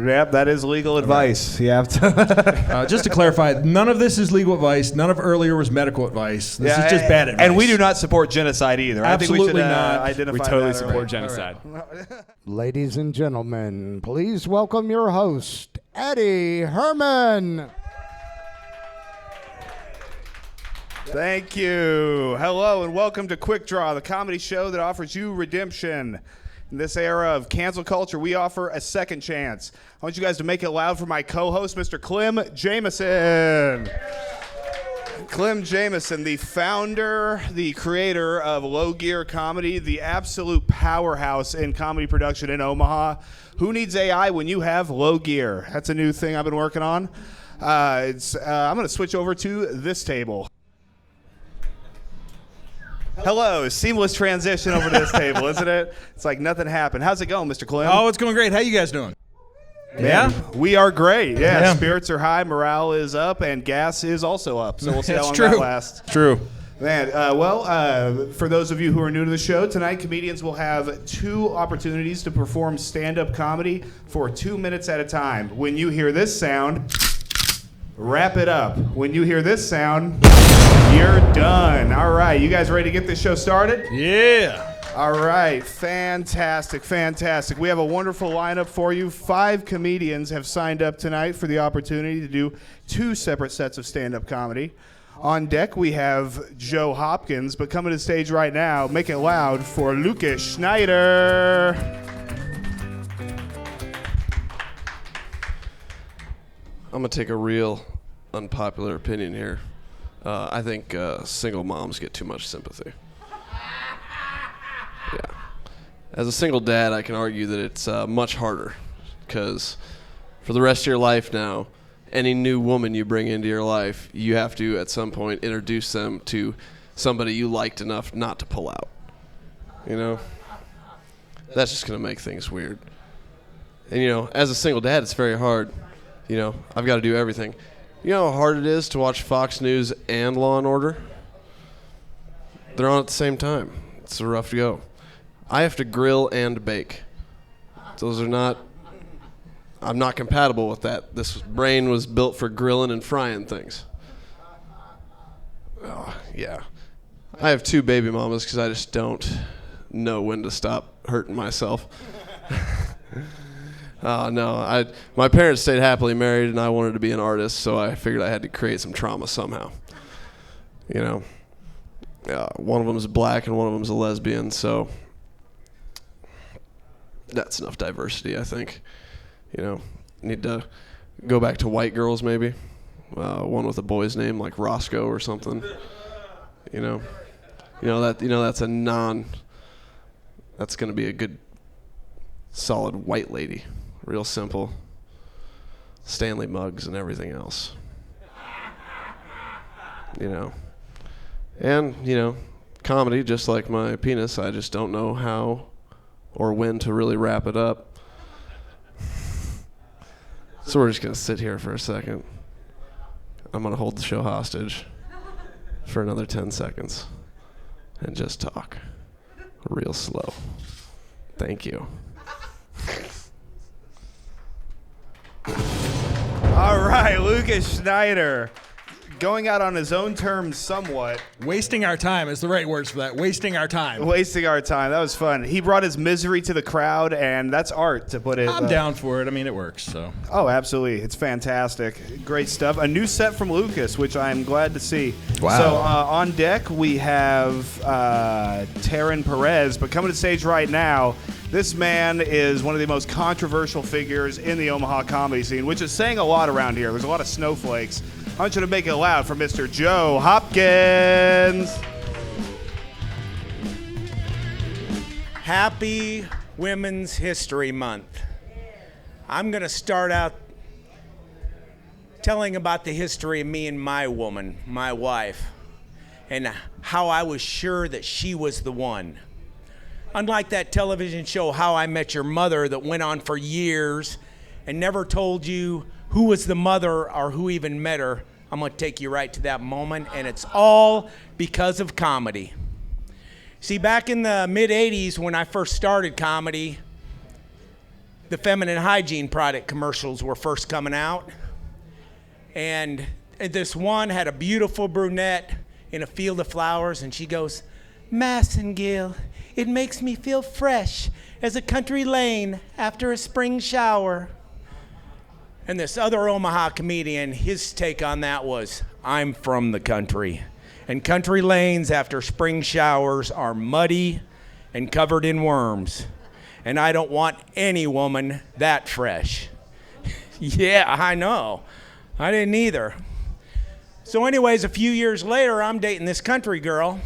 Yep, that is legal advice. You have to. Just to clarify, none of this is legal advice. None of earlier was medical advice. This is just bad advice. And we do not support genocide either. Absolutely I think we should not. identify We totally that support early. genocide. Ladies and gentlemen, please welcome your host, Addy, Herman. Thank you. Hello and welcome to Quik Draw, the comedy show that offers you redemption. In this era of cancel culture, we offer a second chance. I want you guys to make it loud for my co-host, Mr. Clem Jameson. Clem Jameson, the founder, the creator of Low Gear Comedy, the absolute powerhouse in comedy production in Omaha. Who needs AI when you have Low Gear? That's a new thing I've been working on. I'm going to switch over to this table. Hello, seamless transition over to this table, isn't it? It's like nothing happened. How's it going, Mr. Clem? Oh, it's going great. How you guys doing? Man, we are great. Yeah. Spirits are high, morale is up, and gas is also up. So we'll see how long true. that lasts. True. Man, for those of you who are new to the show, tonight comedians will have 2 opportunities to perform stand-up comedy for 2 minutes at a time. When you hear this sound, wrap it up. When you hear this sound, you're done. All right, you guys ready to get this show started? Yeah. All right, fantastic. We have a wonderful lineup for you. 5 comedians have signed up tonight for the opportunity to do 2 separate sets of stand-up comedy. On deck, we have Joe Hopkins, but coming to the stage right now, make it loud for Lucas Schneider. I'm going to take a real unpopular opinion here. I think single moms get too much sympathy. Yeah. As a single dad, I can argue that it's much harder because for the rest of your life now, any new woman you bring into your life, you have to at some point introduce them to somebody you liked enough not to pull out. You know? That's just going to make things weird. And, you know, as a single dad, it's very hard. You know, I've got to do everything. You know how hard it is to watch Fox News and Law & Order? They're on at the same time. It's a rough go. I have to grill and bake. Those are not... I'm not compatible with that. This brain was built for grilling and frying things. Oh, yeah. I have 2 baby mamas because I just don't know when to stop hurting myself. No, my parents stayed happily married, and I wanted to be an artist, so I figured I had to create some trauma somehow. You know, one of them is black and one of them is a lesbian, so that's enough diversity, I think. You know, need to go back to white girls maybe, one with a boy's name like Roscoe or something. You know that's that's gonna be a good, solid white lady. Real simple. Stanley mugs and everything else. You know. And, you know, comedy, just like my penis, I just don't know how or when to really wrap it up. So we're just going to sit here for a second. I'm going to hold the show hostage for another 10 seconds and just talk real slow. Thank you. All right, Lucas Schneider, going out on his own terms somewhat. Wasting our time is the right words for that. Wasting our time. Wasting our time. That was fun. He brought his misery to the crowd, and that's art, to put it. I'm down for it. I mean, it works, so. Oh, absolutely. It's fantastic. Great stuff. A new set from Lucas, which I'm glad to see. Wow. So on deck, we have Taryn Perez, but coming to the stage right now, this man is one of the most controversial figures in the Omaha comedy scene, which is saying a lot around here. There's a lot of snowflakes. I want you to make it loud for Mr. Joe Hopkins. Happy Women's History Month. I'm going to start out telling about the history of me and my woman, my wife, and how I was sure that she was the one. Unlike that television show, How I Met Your Mother, that went on for years and never told you who was the mother or who even met her, I'm going to take you right to that moment, and it's all because of comedy. See, back in the mid-'80s when I first started comedy, the feminine hygiene product commercials were first coming out. And this one had a beautiful brunette in a field of flowers, and she goes, "Massengill, it makes me feel fresh as a country lane after a spring shower." And this other Omaha comedian, his take on that was, "I'm from the country, and country lanes after spring showers are muddy and covered in worms. And I don't want any woman that fresh." Yeah, I know. I didn't either. So anyways, a few years later, I'm dating this country girl.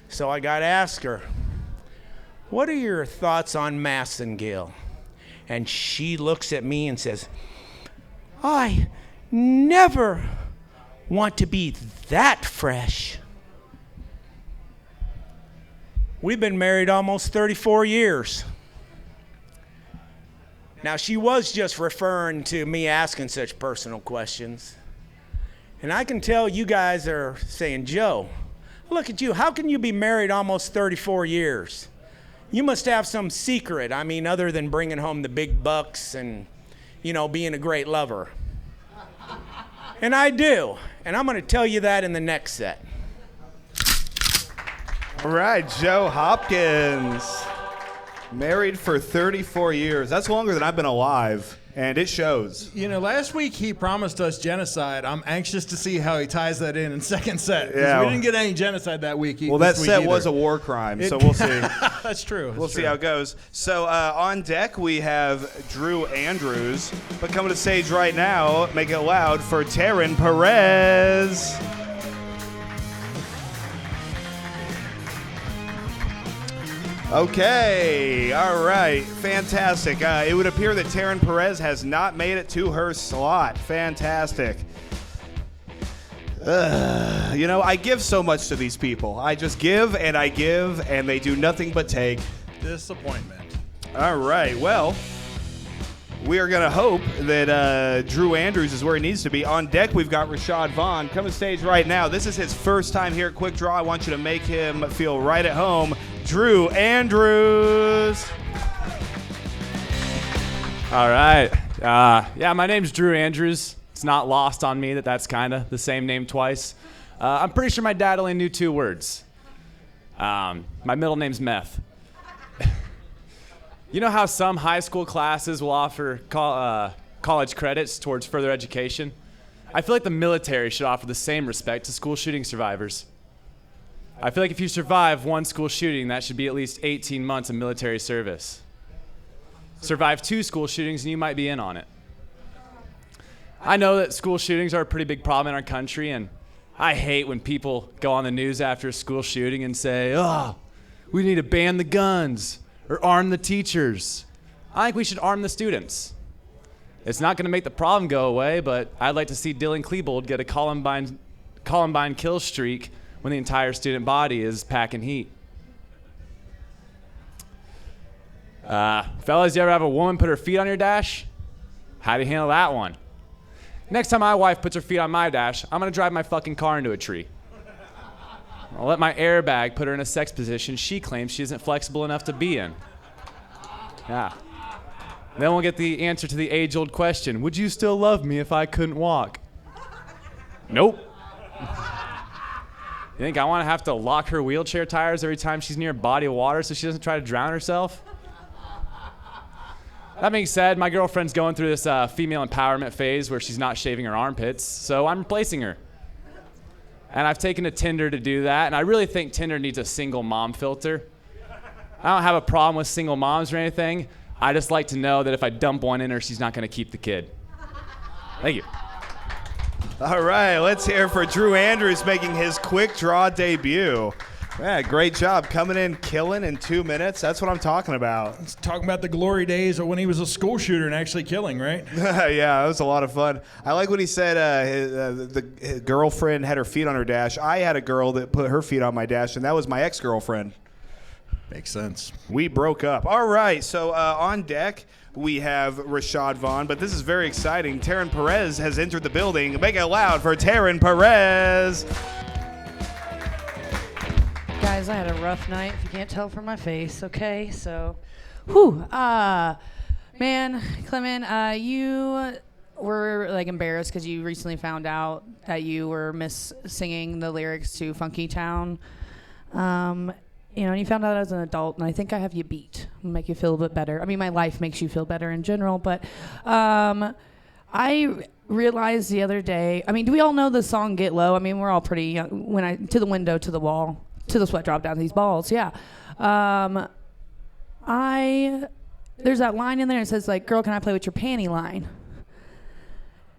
So I got to ask her, "What are your thoughts on Massengill?" And she looks at me and says, "I never want to be that fresh." We've been married almost 34 years. Now, she was just referring to me asking such personal questions. And I can tell you guys are saying, "Joe, look at you. How can you be married almost 34 years? You must have some secret. I mean, other than bringing home the big bucks and, being a great lover." And I do. And I'm going to tell you that in the next set. All right, Joe Hopkins. Married for 34 years. That's longer than I've been alive, and it shows. Last week he promised us genocide. I'm anxious to see how he ties that in second set. 'Cause Yeah. we didn't get any genocide that week. Well, that set was a war crime, so we'll see. That's true. We'll see how it goes. So on deck, we have Drew Andrews. But coming to stage right now, make it loud for Taryn Perez. Okay, all right, fantastic. It would appear that Taryn Perez has not made it to her slot. Fantastic. I give so much to these people. I just give, and they do nothing but take. Disappointment. All right, well, we are going to hope that Drew Andrews is where he needs to be. On deck, we've got Rashad Vaughn. Coming to stage right now. This is his first time here at Quik Draw. I want you to make him feel right at home. Drew Andrews. All right. My name's Drew Andrews. It's not lost on me that that's kind of the same name twice. I'm pretty sure my dad only knew 2 words. My middle name's Meth. You know how some high school classes will offer college credits towards further education? I feel like the military should offer the same respect to school shooting survivors. I feel like if you survive one school shooting, that should be at least 18 months of military service. Survive 2 school shootings and you might be in on it. I know that school shootings are a pretty big problem in our country, and I hate when people go on the news after a school shooting and say, "Oh, we need to ban the guns or arm the teachers." I think we should arm the students. It's not going to make the problem go away, but I'd like to see Dylan Klebold get a Columbine kill streak when the entire student body is packing heat. Fellas, you ever have a woman put her feet on your dash? How do you handle that one? Next time my wife puts her feet on my dash, I'm going to drive my fucking car into a tree. I'll let my airbag put her in a sex position she claims she isn't flexible enough to be in. Yeah. Then we'll get the answer to the age-old question, would you still love me if I couldn't walk? Nope. You think I want to have to lock her wheelchair tires every time she's near a body of water so she doesn't try to drown herself? That being said, my girlfriend's going through this female empowerment phase where she's not shaving her armpits, so I'm replacing her. And I've taken to Tinder to do that, and I really think Tinder needs a single mom filter. I don't have a problem with single moms or anything. I just like to know that if I dump one in her, she's not going to keep the kid. Thank you. All right, let's hear for Drew Andrews making his Quik Draw debut. Yeah, great job coming in, killing in 2 minutes. That's what I'm talking about. Let's talk about the glory days of when he was a school shooter and actually killing, right? Yeah, it was a lot of fun. I like when he said his girlfriend had her feet on her dash. I had a girl that put her feet on my dash, and that was my ex-girlfriend. Makes sense. We broke up. All right, so on deck, we have Rashad Vaughn, but this is very exciting. Taryn Perez has entered the building. Make it loud for Taryn Perez. Guys, I had a rough night, if you can't tell from my face, okay? So, Man, Clement, you were like embarrassed because you recently found out that you were singing the lyrics to Funky Town. And you found out as an adult, and I think I have you beat. I'll make you feel a bit better. I mean, my life makes you feel better in general, but I realized the other day, I mean, do we all know the song Get Low? I mean, we're all pretty young. To the window, to the wall, to the sweat drop down these balls, yeah. There's that line in there that says, like, girl, can I play with your panty line?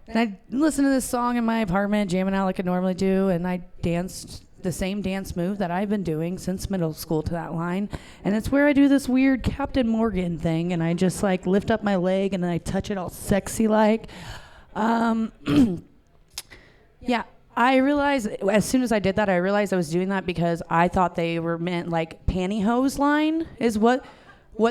And I listened to this song in my apartment, jamming out like I normally do, and I danced the same dance move that I've been doing since middle school to that line. And it's where I do this weird Captain Morgan thing, and I just, like, lift up my leg, and then I touch it all sexy like. Yeah, I realized, as soon as I did that, I realized I was doing that because I thought they were meant, like, pantyhose line is what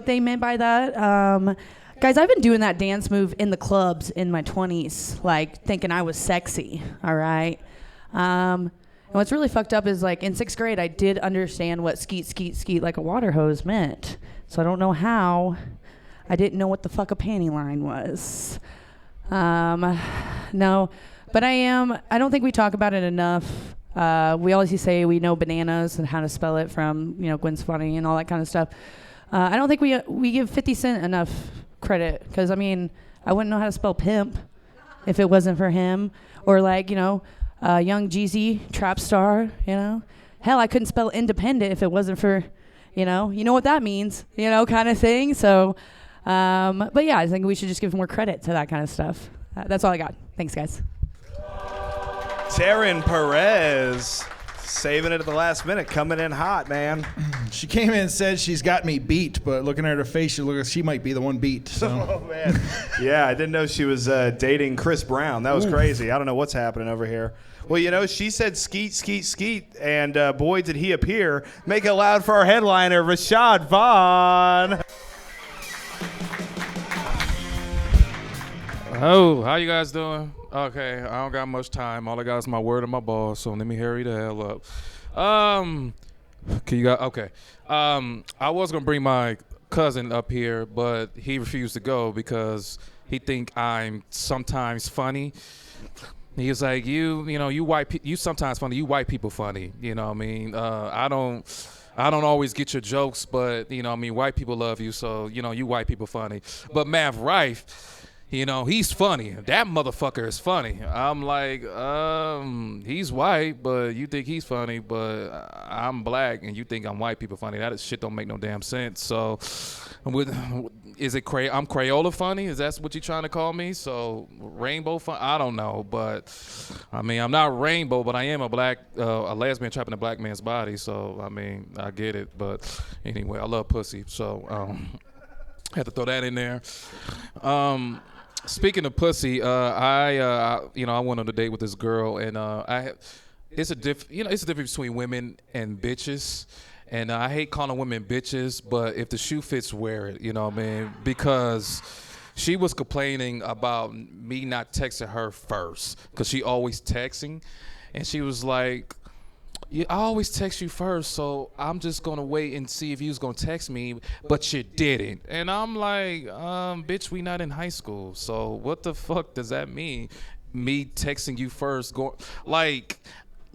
they meant by that. Guys, I've been doing that dance move in the clubs in my 20s, like, thinking I was sexy, all right? And what's really fucked up is, like, in 6th grade, I did understand what skeet, skeet, skeet like a water hose meant. So I don't know how I didn't know what the fuck a panty line was. No, but I don't think we talk about it enough. We always say we know bananas and how to spell it from, Gwen Stefani and all that kind of stuff. I don't think we give 50 Cent enough credit because, I mean, I wouldn't know how to spell pimp if it wasn't for him. Or, like, Young Jeezy, trap star, Hell, I couldn't spell independent if it wasn't for, you know what that means, kind of thing. So, but yeah, I think we should just give more credit to that kind of stuff. That's all I got. Thanks, guys. Taryn Perez, saving it at the last minute, coming in hot, man. She came in and said she's got me beat, but looking at her face, she looks like she might be the one beat. So. Oh, man. Yeah, I didn't know she was dating Chris Brown. That was crazy. I don't know what's happening over here. Well, she said skeet, skeet, skeet, and boy, did he appear. Make it loud for our headliner, Rashad Vaughn. Oh, how you guys doing? Okay, I don't got much time. All I got is my word and my ball, so let me hurry the hell up. Okay. I was gonna bring my cousin up here, but he refused to go because he think I'm sometimes funny. He was like, you sometimes funny. You white people funny. You know what I mean? I don't always get your jokes, but white people love you, so you white people funny. But Mav Rife, he's funny. That motherfucker is funny. I'm like, he's white, but you think he's funny, but I'm black, and you think I'm white people funny. That shit don't make no damn sense. So, is it I'm Crayola funny? Is that what you're trying to call me? So, rainbow funny? I don't know, but I mean, I'm not rainbow, but I am a lesbian trapped in a black man's body. So, I mean, I get it. But anyway, I love pussy, so had to throw that in there. Speaking of pussy, I went on a date with this girl, and it's a difference between women and bitches, and I hate calling women bitches, but if the shoe fits, wear it. You know what I mean? Because she was complaining about me not texting her first, because she always texting, and she was like, I always text you first, so I'm just going to wait and see if you was going to text me, but you didn't. And I'm like, bitch, we not in high school, so what the fuck does that mean? Me texting you first,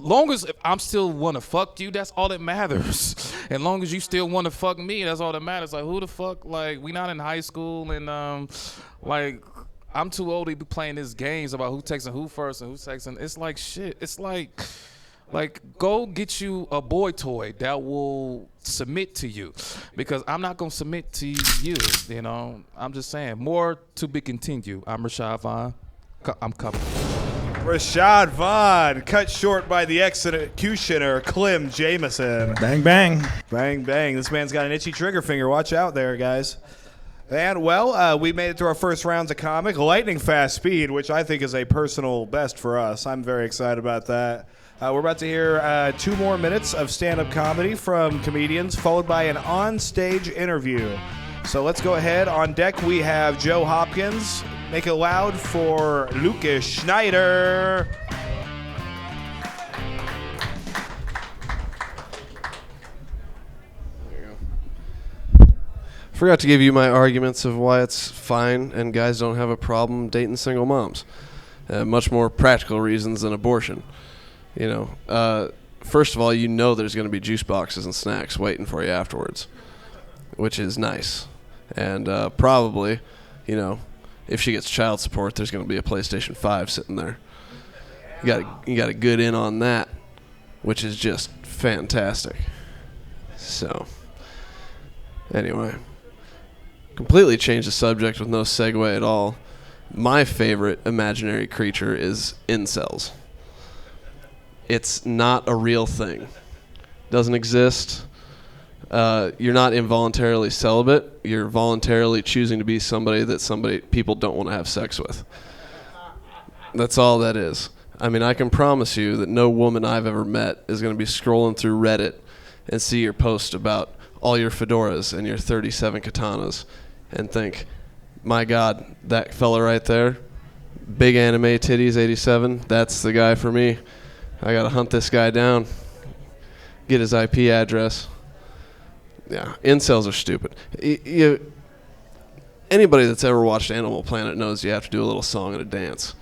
long as I'm still want to fuck you, that's all that matters. And long as you still want to fuck me, that's all that matters. Like, who the fuck, we not in high school, and I'm too old to be playing these games about who texting who first and who's texting. It's like shit. It's like, go get you a boy toy that will submit to you, because I'm not going to submit to you, I'm just saying. More to be continued. I'm Rashad Vaughn. I'm coming. Rashad Vaughn, cut short by the executioner, Clem Jameson. Bang, bang. Bang, bang. This man's got an itchy trigger finger. Watch out there, guys. And, we made it through our first rounds of comic. Lightning fast speed, which I think is a personal best for us. I'm very excited about that. We're about to hear 2 more minutes of stand-up comedy from comedians, followed by an on-stage interview. So let's go ahead. On deck, we have Joe Hopkins. Make it loud for Lucas Schneider. forgot to give you my arguments of why it's fine and guys don't have a problem dating single moms. Much more practical reasons than abortion. First of all, there's going to be juice boxes and snacks waiting for you afterwards, which is nice. And probably, if she gets child support, there's going to be a PlayStation 5 sitting there. You got a good in on that, which is just fantastic. So, anyway, completely change the subject with no segue at all. My favorite imaginary creature is incels. It's not a real thing. Doesn't exist. You're not involuntarily celibate. You're voluntarily choosing to be somebody that people don't want to have sex with. That's all that is. I mean, I can promise you that no woman I've ever met is going to be scrolling through Reddit and see your post about all your fedoras and your 37 katanas and think, my God, that fella right there, big anime titties 87, that's the guy for me. I got to hunt this guy down, get his IP address. Yeah, incels are stupid. Anybody that's ever watched Animal Planet knows you have to do a little song and a dance.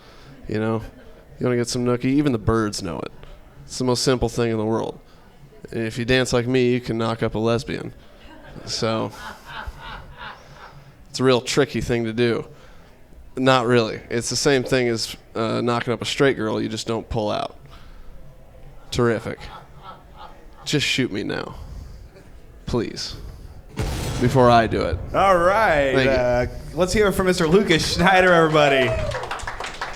You want to get some nookie? Even the birds know it. It's the most simple thing in the world. And if you dance like me, you can knock up a lesbian. So it's a real tricky thing to do. Not really. It's the same thing as knocking up a straight girl. You just don't pull out. Terrific. Just shoot me now. Please. Before I do it. All right. Let's hear it from Mr. Lucas Schneider, everybody.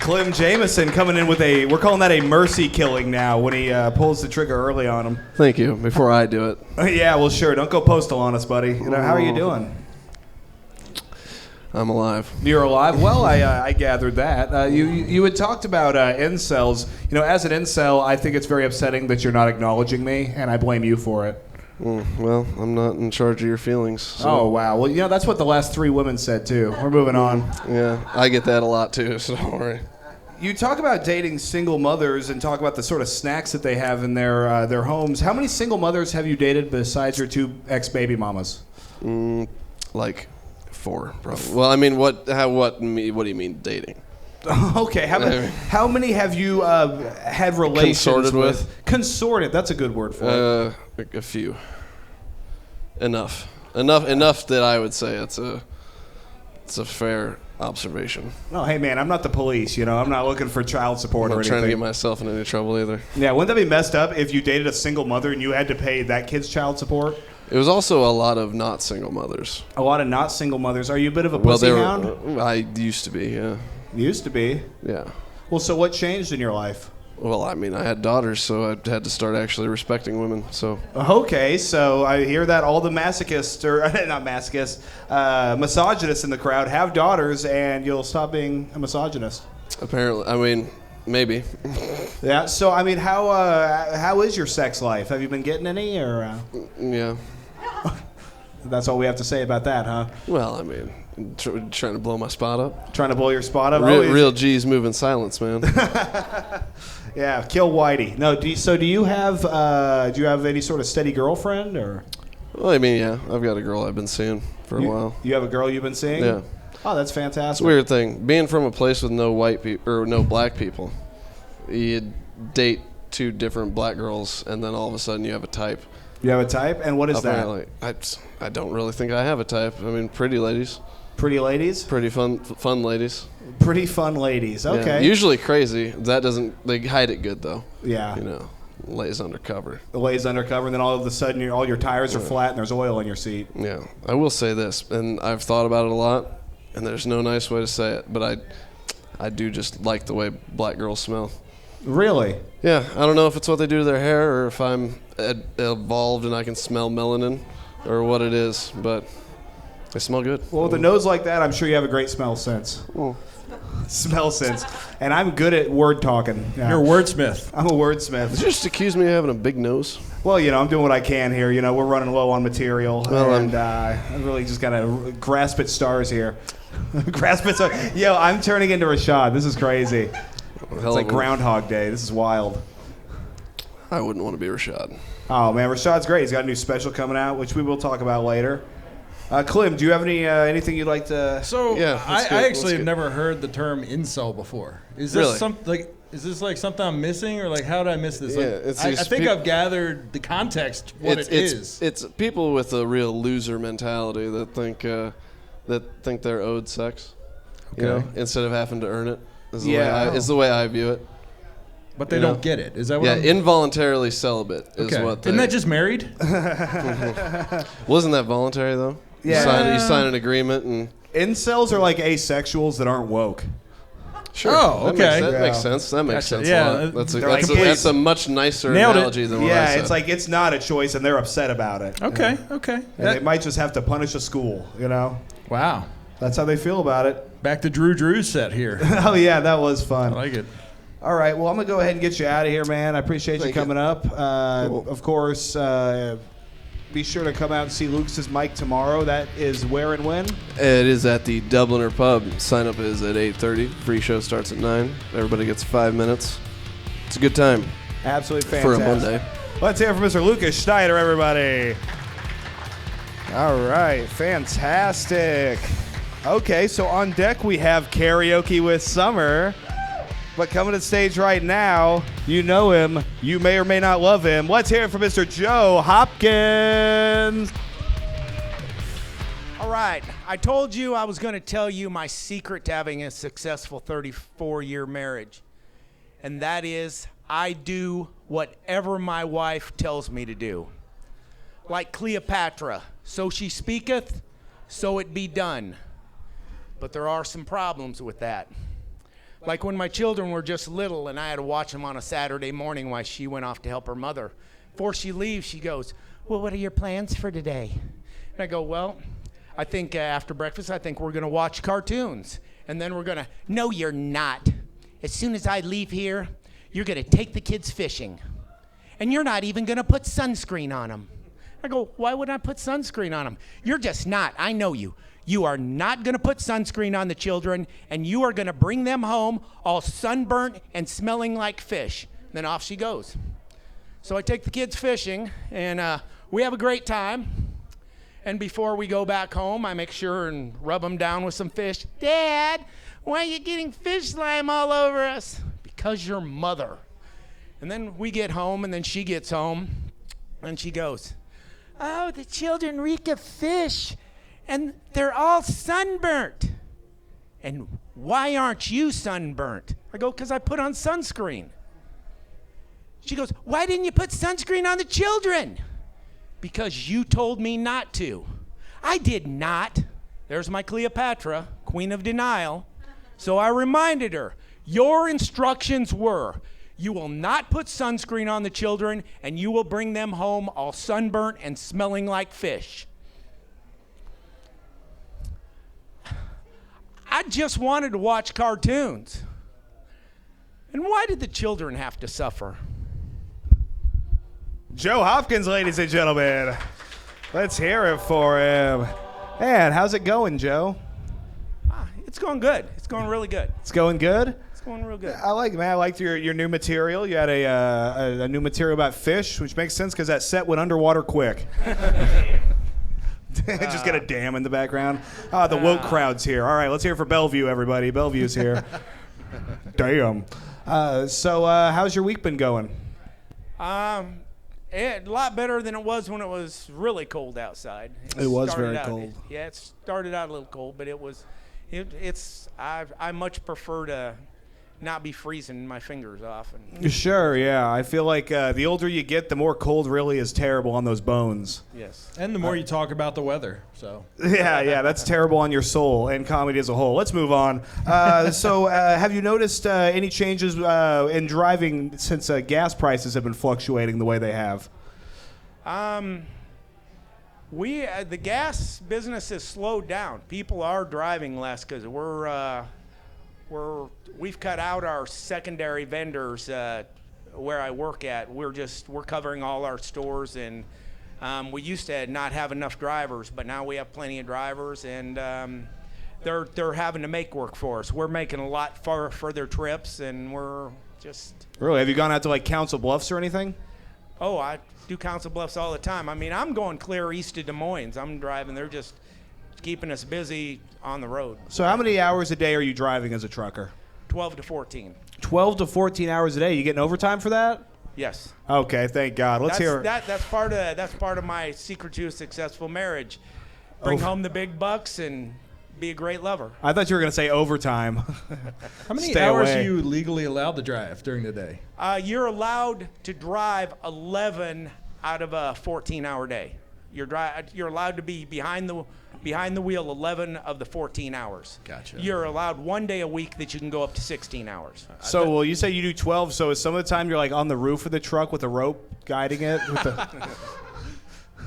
Clem Jameson coming in with we're calling that a mercy killing now when he pulls the trigger early on him. Thank you. Before I do it. Yeah, well, sure. Don't go postal on us, buddy. How are you doing? I'm alive. You're alive? Well, I gathered that. You had talked about incels. As an incel, I think it's very upsetting that you're not acknowledging me, and I blame you for it. Well, I'm not in charge of your feelings. So. Oh, wow. Well, that's what the last 3 women said, too. We're moving on. Yeah, I get that a lot, too, so don't worry. You talk about dating single mothers and talk about the sort of snacks that they have in their homes. How many single mothers have you dated besides your 2 ex-baby mamas? Like 4, probably. Well, I mean, what do you mean dating? Okay, how many have you had relations Consorted with? Consorted, that's a good word for it. A few. Enough that I would say it's a fair observation. No, hey man, I'm not the police, I'm not looking for child support or anything. I'm not trying to get myself in any trouble either. Yeah, wouldn't that be messed up if you dated a single mother and you had to pay that kid's child support? It was also a lot of not single mothers. A lot of not single mothers. Are you a bit of a pussy hound? I used to be, yeah. Used to be? Yeah. Well, so what changed in your life? Well, I mean, I had daughters, so I had to start actually respecting women, so. Okay, so I hear that all the masochists, or not masochists, misogynists in the crowd have daughters, and you'll stop being a misogynist. Apparently, I mean, maybe. Yeah, so, I mean, how is your sex life? Have you been getting any, or? Yeah. That's all we have to say about that, huh? Well, I mean, trying to blow my spot up. Trying to blow your spot up? Real G's move in silence, man. Yeah, kill Whitey. No, do you have any sort of steady girlfriend, or? Well, I mean, yeah, I've got a girl I've been seeing for a while. You have a girl you've been seeing? Yeah. Oh, that's fantastic. It's a weird thing. Being from a place with no white people or no black people, you date 2 different black girls, and then all of a sudden you have a type. You have a type, and what is Apparently, that? I don't really think I have a type. I mean, pretty ladies. Pretty ladies? Pretty fun ladies. Pretty fun ladies. Okay. Yeah. Usually crazy. They hide it good though. Yeah. Lays undercover. It lays undercover, and then all of a sudden all your tires are flat and there's oil in your seat. Yeah. I will say this, and I've thought about it a lot, and there's no nice way to say it, but I do just like the way black girls smell. Really? Yeah. I don't know if it's what they do to their hair or if I'm evolved and I can smell melanin or what it is, but they smell good. Well, with a nose like that, I'm sure you have a great smell sense. Smell sense. And I'm good at word talking. Yeah. You're a wordsmith. I'm a wordsmith. Did you just accuse me of having a big nose? Well, I'm doing what I can here. We're running low on material. Well, and I really just got to grasp at stars here. Grasp at stars. Yo, I'm turning into Rashad. This is crazy. It's like Groundhog Day. This is wild. I wouldn't want to be Rashad. Oh, man, Rashad's great. He's got a new special coming out, which we will talk about later. Clem, do you have anything you'd like to? So Yeah, let's I get- actually let's have get- never heard the term incel before. Is this Really? is this like something I'm missing, or like how did I miss this? Yeah, Like, it's I these think peop- I've gathered the context what it is. It's people with a real loser mentality that think they're owed sex, you know, instead of having to earn it. Is the way I view it. But they you don't know? get it. Is that what? Yeah, I'm, involuntarily celibate is okay. what. They, Isn't that just married? wasn't that voluntary though? Yeah. You sign an agreement and. Incels are like asexuals that aren't woke. Sure. Oh, okay. That makes Yeah. sense. That makes sense Yeah, a lot. they're like That's a much nicer Nailed it. analogy than what I Yeah, said. it's like it's not a choice, and they're upset about it. Okay. Okay. And That- they might just have to punish a school. You know, wow. that's how they feel about it. Back to Drew's set here. Oh yeah, that was I fun. like it. All right, well I'm gonna go ahead and get you out of here, man. I appreciate you Thank you. coming up. Cool. Of course, be sure to come out and see Lucas's mic tomorrow. That is where and when. It is at the Dubliner Pub. Sign up is at 8:30. Free show starts at 9. Everybody gets 5 minutes. It's a good time Absolutely for fantastic. a Monday. Let's hear from Mr. Lucas Schneider, everybody. All right, fantastic. Okay, so on deck we have Karaoke with Summer. But coming to the stage right now, you know him. You may or may not love him. Let's hear it from Mr. Joe Hopkins. All right, I told you I was going to tell you my secret to having a successful 34-year marriage. And that is, I do whatever my wife tells me to do. Like Cleopatra, so she speaketh, so it be done. But there are some problems with that. Like when my children were just little and I had to watch them on a Saturday morning while she went off to help her mother. Before she leaves, she goes, well, what are your plans for today? And I go, well, I think after breakfast, I think we're going to watch cartoons. And then we're going to, no, you're not. As soon as I leave here, you're going to take the kids fishing. And you're not even going to put sunscreen on them. I go, why would I put sunscreen on them? You're just not. I know you. You are not going to put sunscreen on the children, and you are going to bring them home all sunburnt and smelling like fish. Then off she goes. So I take the kids fishing, and we have a great time. And before we go back home, I make sure and rub them down with some fish. Dad, why are you getting fish slime all over us? Because your mother. And then we get home, and then she gets home, and she goes, oh, the children reek of fish. And they're all sunburnt. And why aren't you sunburnt? I go, because I put on sunscreen. She goes, why didn't you put sunscreen on the children? Because you told me not to. I did not. There's my Cleopatra, queen of denial. So I reminded her, your instructions were, you will not put sunscreen on the children, and you will bring them home all sunburnt and smelling like fish. I just wanted to watch cartoons. And why did the children have to suffer? Joe Hopkins, ladies and gentlemen. Let's hear it for him. Man, how's it going, Joe? It's going good. It's going really good. It's going good? It's going real good. I liked your new material. You had a new material about fish, which makes sense because that set went underwater quick. Just get a dam in the background. The woke crowd's here. All right, let's hear it for Bellevue, everybody. Bellevue's here. Damn. So how's your week been going? A lot better than it was when it was really cold outside. It was started very out- cold. Yeah, it started out a little cold, but I much prefer to not be freezing my fingers off. And Sure, yeah. I feel like the older you get, the more cold really is terrible on those bones. yes. And the more you talk about the weather, so. Yeah, that's terrible on your soul and comedy as a whole. Let's move on. So have you noticed any changes in driving since gas prices have been fluctuating the way they have? The gas business has slowed down. People are driving less because we've cut out our secondary vendors where I work at. We're covering all our stores, and we used to not have enough drivers, but now we have plenty of drivers, and they're having to make work for us. We're making a lot further trips, and we're just. Really? Have you gone out to like Council Bluffs or anything? Oh, I do Council Bluffs all the time. I mean, I'm going clear east to Des Moines. I'm driving. They're just keeping us busy on the road. So how many hours a day are you driving as a trucker? 12 to 14. 12 to 14 hours a day. You getting overtime for that? Yes. Okay, thank God. Let's hear. That's part of my secret to a successful marriage. Bring home the big bucks and be a great lover. I thought you were going to say overtime. How many Stay hours away. are you legally allowed to drive during the day? You're allowed to drive 11 out of a 14-hour day. You're allowed to be behind the wheel 11 of the 14 hours. Gotcha. You're allowed 1 day a week that you can go up to 16 hours. So, well, you say you do 12, so is some of the time you're like on the roof of the truck with a rope guiding it? With the...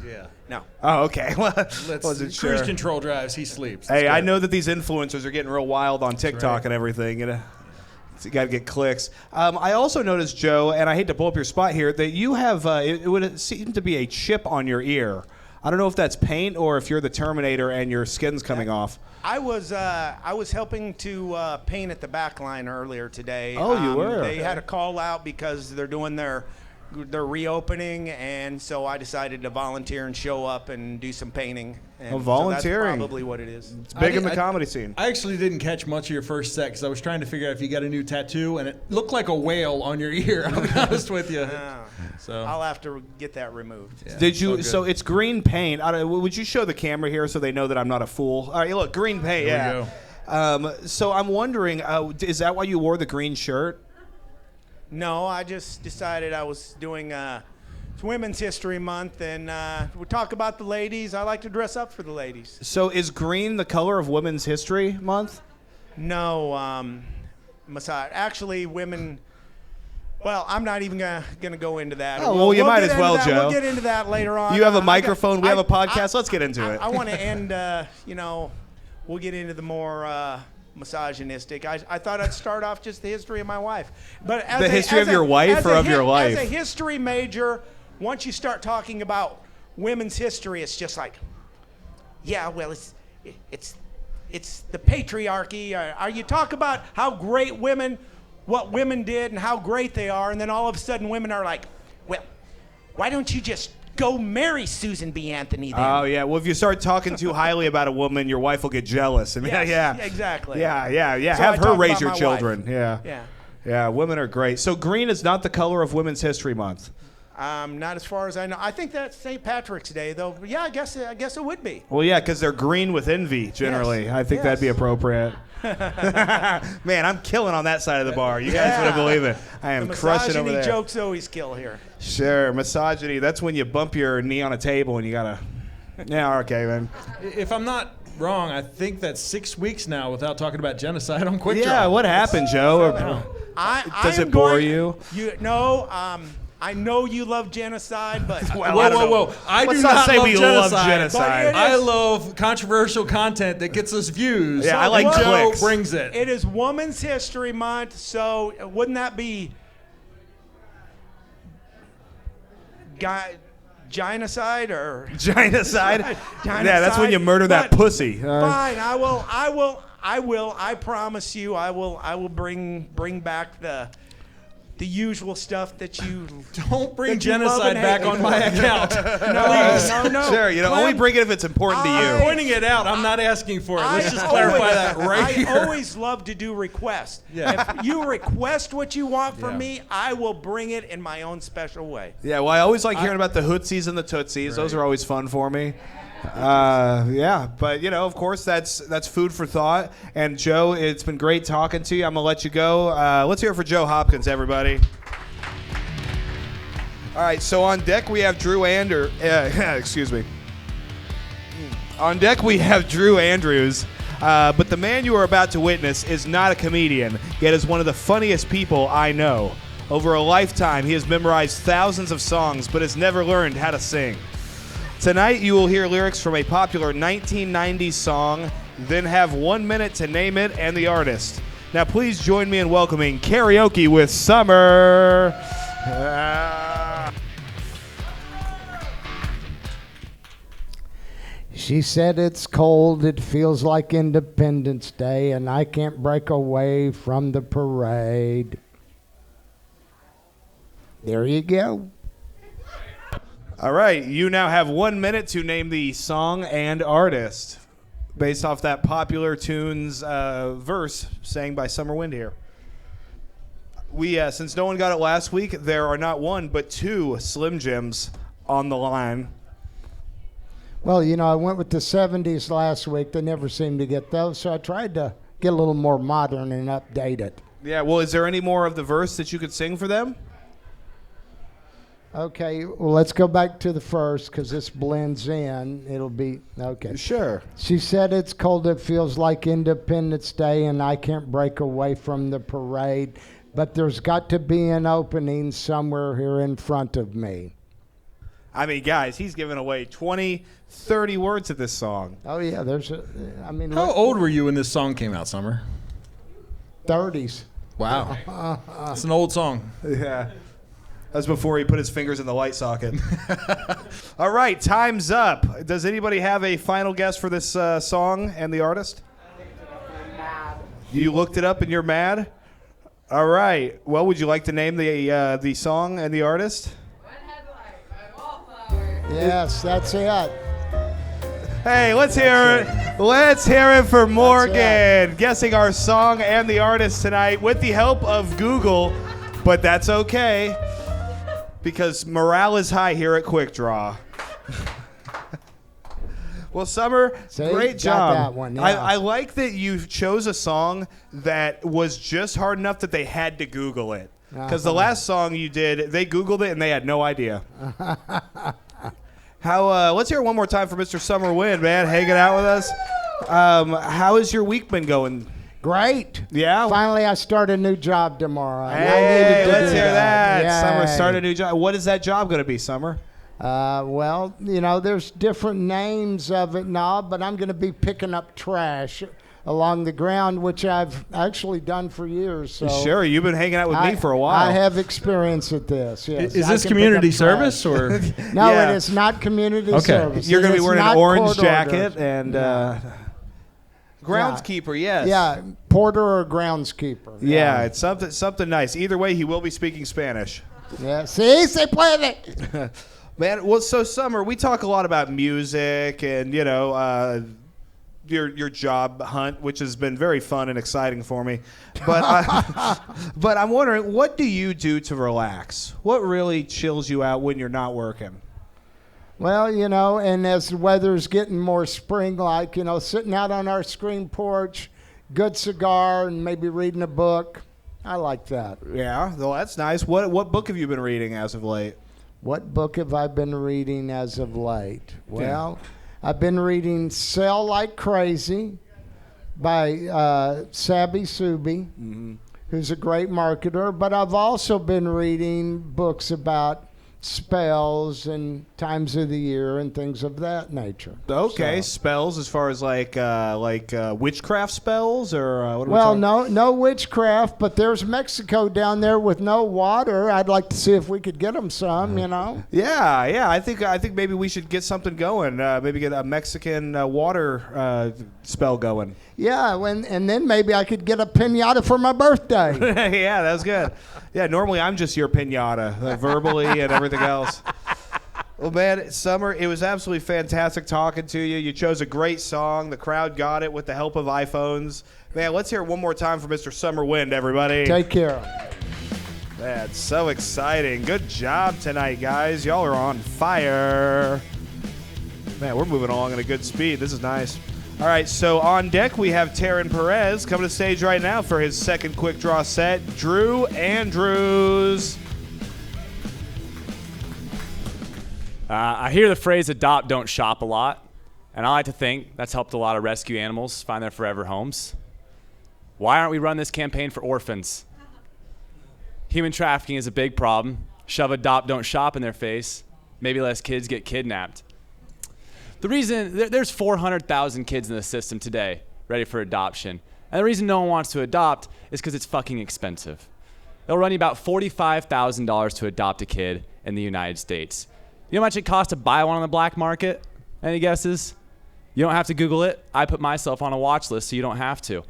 Yeah. No. Oh, okay. Well, wasn't Cruise sure. control drives. He sleeps. Hey, That's I good. know that these influencers are getting real wild on TikTok right. and everything. You know, so you got to get clicks. I also noticed, Joe, and I hate to blow up your spot here, that you have it would seem to be a chip on your ear. I don't know if that's paint or if you're the Terminator and your skin's coming off. I was helping to paint at the back line earlier today. Oh, you were? They had a call out because they're doing their reopening, and so I decided to volunteer and show up and do some painting. And volunteering. So that's probably what it is. It's big in the comedy scene. I actually didn't catch much of your first set because I was trying to figure out if you got a new tattoo, and it looked like a whale on your ear. I'll be honest with you. So I'll have to get that removed. yeah, Did you? all good. So it's green paint. Would you show the camera here so they know that I'm not a fool? All right, look, green paint. There we Yeah. So I'm wondering, is that why you wore the green shirt? No, I just decided I was doing it's Women's History Month, and we talk about the ladies. I like to dress up for the ladies. So is green the color of Women's History Month? No, Messiah. Actually, women. Well, I'm not even gonna go into that. Oh, well, you might get as well, into that. Joe. We'll get into that later on. You have a I got- microphone. We have a I- podcast. Let's get into it. I want to end. We'll get into the more misogynistic. I thought I'd start off just the history of my wife. But as The history of your wife or of your life? As a history major, once you start talking about women's history, it's just like, yeah, well, it's the patriarchy. You talk about how great what women did and how great they are, and then all of a sudden women are like, well, why don't you just go marry Susan B. Anthony then? Oh yeah. Well, if you start talking too highly about a woman, your wife will get jealous. I mean, Yes, yeah. exactly. Yeah. So Have I her talk raise about your my children. wife. Yeah. Yeah. Yeah. Women are great. So green is not the color of Women's History Month. Not as far as I know. I think that's St. Patrick's Day, though. Yeah, I guess it would be. Well, yeah, because they're green with envy, generally. Yes. I think that'd be Yes. appropriate. Man, I'm killing on that side of the bar. You guys wouldn't believe it. I am The crushing over misogyny there. jokes always kill here. Sure, misogyny. That's when you bump your knee on a table and you gotta. Yeah, okay, man. if I'm not wrong, I think that's 6 weeks now without talking about genocide on Quik Draw. Yeah, what happened, Joe? Does it bore you? No. I know you love genocide, but Well, I don't know. I Let's do not not say love we genocide. love genocide. But it I is- love controversial content that gets us views. Yeah, I like and Joe clicks. brings it. it is Women's History Month, so wouldn't that be genocide or Genocide? Yeah, that's when you murder that But pussy. Fine, I promise you, I will bring back the usual stuff that you Don't bring that you love genocide and back hate. on my account. No. Sure, Clem, only bring it if it's important to I'm you. pointing it out. I'm not asking for it. Let's I just clarify always- that right here. I always love to do requests. Yeah. If you request what you want from Yeah. me, I will bring it in my own special way. Yeah, well, I always like hearing about the hootsies and the tootsies. Those are always fun for me. Yeah, but of course, that's food for thought. And Joe, it's been great talking to you. I'm gonna let you go. Let's hear it for Joe Hopkins, everybody. All right, so on deck we have excuse me. On deck we have Drew Andrews. But the man you are about to witness is not a comedian, yet is one of the funniest people I know. Over a lifetime, he has memorized thousands of songs, but has never learned how to sing. Tonight, you will hear lyrics from a popular 1990s song, then have 1 minute to name it and the artist. Now, please join me in welcoming Karaoke with Summer. She said it's cold, it feels like Independence Day, and I can't break away from the parade. There you go. All right, you now have 1 minute to name the song and artist. based off that popular tune's verse sang by Summer Wind here. We, since no one got it last week, there are not one but two Slim Jims on the line. Well, you know, I went with the 70s last week. They never seemed to get those, so I tried to get a little more modern and update it. Yeah, well, is there any more of the verse that you could sing for them? Okay, well, let's go back to the first because this blends in. It'll be, okay. Sure. She said it's cold, it feels like Independence Day, and I can't break away from the parade, but there's got to be an opening somewhere here in front of me. I mean, guys, he's giving away 20, 30 words of this song. Oh, yeah, there's a, I mean. How old were you when this song came out, Summer? 30s. Wow. It's an old song. Yeah. That's before he put his fingers in the light socket. All right, time's up. Does anybody have a final guess for this song and the artist? You looked it up and you're mad? All right. Well, would you like to name the song and the artist? Yes, that's it. Hey, let's hear it. Let's hear it for Morgan, guessing our song and the artist tonight with the help of Google, but that's okay because morale is high here at Quik Draw. Well, Summer, See, great job. got that one, yeah. I like that you chose a song that was just hard enough that they had to Google it. Because the last song you did, they Googled it and they had no idea. Let's hear it one more time for Mr. Summer Wind, man, hanging out with us. How has your week been going? Great. Yeah? Finally, I start a new job tomorrow. Hey, let's hear that. Yay. Summer, start a new job. What is that job going to be, Summer? Well, you know, there's different names of it now, but I'm going to be picking up trash along the ground, which I've actually done for years. So Sure, you've been hanging out with me for a while. I have experience at this, yes. Is I this can community pick up trash. service or? No, Yeah. it is not community Okay. service. You're going to It be is wearing an not orange court jacket orders. and groundskeeper, yes. Yeah, porter or groundskeeper. Yeah, it's something nice. Either way, he will be speaking Spanish. Yeah, see, se puede. Man, well, so Summer, we talk a lot about music and, you know, your job hunt, which has been very fun and exciting for me. But but I'm wondering, what do you do to relax? What really chills you out when you're not working? Well, you know, and as the weather's getting more spring-like, you know, sitting out on our screen porch, good cigar, and maybe reading a book. I like that. Yeah, well, that's nice. What book have you been reading as of late? What book have I been reading as of late? Well, I've been reading Sell Like Crazy by Sabby Subi, who's a great marketer. But I've also been reading books about spells and times of the year and things of that nature. Okay, So- spells as far as like witchcraft spells or what are we Well, talking? no witchcraft, but there's Mexico down there with no water. I'd like to see if we could get them some, you know. Yeah. I think maybe we should get something going. Maybe get a Mexican water spell going. Yeah, and then maybe I could get a piñata for my birthday. Yeah, that was good. Yeah, normally I'm just your piñata, verbally and everything else. Well, man, Summer, it was absolutely fantastic talking to you. You chose a great song. The crowd got it with the help of iPhones. Man, let's hear it one more time for Mr. Summer Wind, everybody. Take care. That's so exciting. Good job tonight, guys. Y'all are on fire. Man, we're moving along at a good speed. This is nice. All right, so on deck we have Taryn Perez coming to stage right now for his second Quik Draw set, Drew Andrews. I hear the phrase adopt, don't shop a lot, and I like to think that's helped a lot of rescue animals find their forever homes. Why aren't we running this campaign for orphans? Human trafficking is a big problem. Shove adopt, don't shop in their face. Maybe less kids get kidnapped. The reason, there's 400,000 kids in the system today ready for adoption. And the reason no one wants to adopt is because it's fucking expensive. It'll run you about $45,000 to adopt a kid in the United States. You know how much it costs to buy one on the black market? Any guesses? You don't have to Google it. I put myself on a watch list so you don't have to.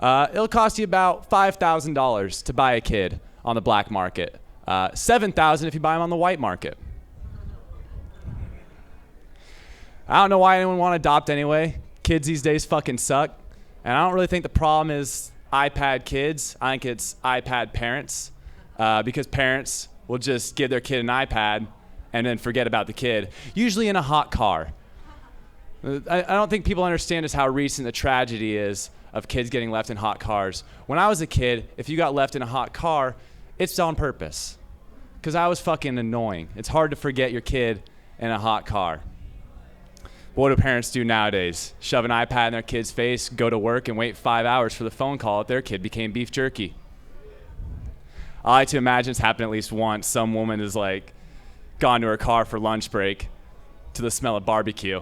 It'll cost you about $5,000 to buy a kid on the black market. $7,000 if you buy them on the white market. I don't know why anyone want to adopt anyway. kids these days fucking suck. And I don't really think the problem is iPad kids. I think it's iPad parents, because parents will just give their kid an iPad and then forget about the kid, usually in a hot car. I don't think people understand just how recent the tragedy is of kids getting left in hot cars. When I was a kid, if you got left in a hot car, it's on purpose, because I was fucking annoying. It's hard to forget your kid in a hot car. But what do parents do nowadays? Shove an iPad in their kid's face, go to work, and wait 5 hours for the phone call if their kid became beef jerky. I like to imagine it's happened at least once. Some woman has like gone to her car for lunch break to the smell of barbecue.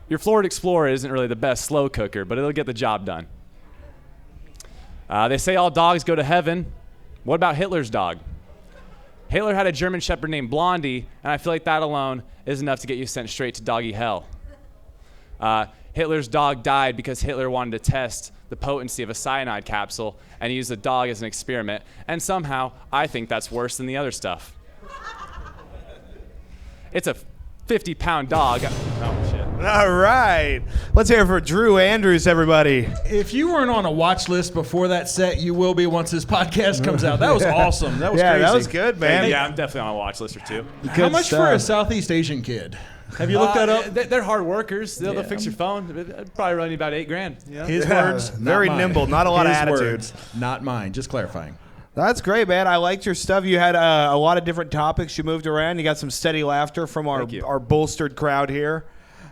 Your Ford Explorer isn't really the best slow cooker, but it'll get the job done. They say all dogs go to heaven. What about Hitler's dog? Hitler had a German Shepherd named Blondie, and I feel like that alone is enough to get you sent straight to doggy hell. Hitler's dog died because Hitler wanted to test the potency of a cyanide capsule and used the dog as an experiment, and somehow I think that's worse than the other stuff. It's a 50-pound dog. Oh, shit. All right. Let's hear it for Drew Andrews, everybody. If you weren't on a watch list before that set, you will be once this podcast comes out. That was awesome. That was crazy. That was good, man. Yeah, I'm definitely on a watch list or two. How much for a Southeast Asian kid? Have you looked that up? They're hard workers. They'll fix your phone. It'd probably run you about $8,000. You know? His words, very not mine. nimble, not a lot of His attitude. words, not mine. Just clarifying. That's great, man. I liked your stuff. You had a lot of different topics you moved around. You got some steady laughter from our bolstered crowd here.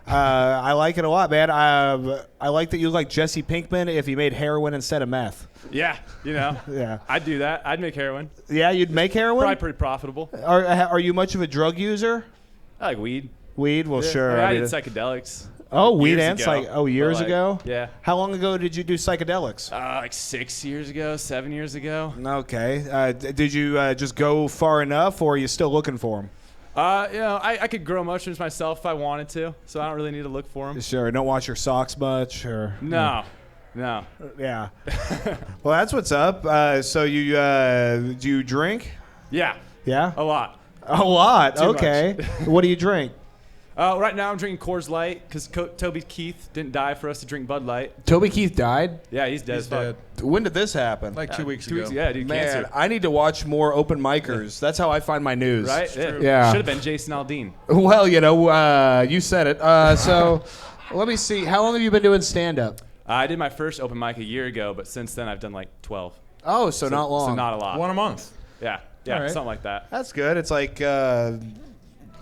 I like it a lot, man. I like that you look like Jesse Pinkman if he made heroin instead of meth. Yeah, Yeah. I'd do that. I'd make heroin. Yeah, you'd make heroin? Probably pretty profitable. Are you much of a drug user? I like weed. Weed? Well, sure. I did psychedelics. Oh, weed years and ago. years ago? Yeah. How long ago did you do psychedelics? Like 6 years ago, 7 years ago. Okay. Did you just go far enough, or are you still looking for them? I could grow mushrooms myself if I wanted to, so I don't really need to look for them. Sure. Don't wash your socks much, or No. Yeah. Well, that's what's up. So you do you drink? Yeah. Yeah. A lot. A lot. Too Okay. What do you drink? Right now I'm drinking Coors Light because Toby Keith didn't die for us to drink Bud Light. Toby Keith died? Yeah, he's dead as fuck. When did this happen? Like 2 weeks 2 ago. weeks. Yeah, dude, Man, cancer. I need to watch more open micers. That's how I find my news. Right? Yeah. Should have been Jason Aldean. Well, you said it. So let me see. How long have you been doing stand-up? I did my first open mic a year ago, but since then I've done like 12. Oh, so not long. So not a lot. One a month. Yeah, All right. something like that. That's good. It's like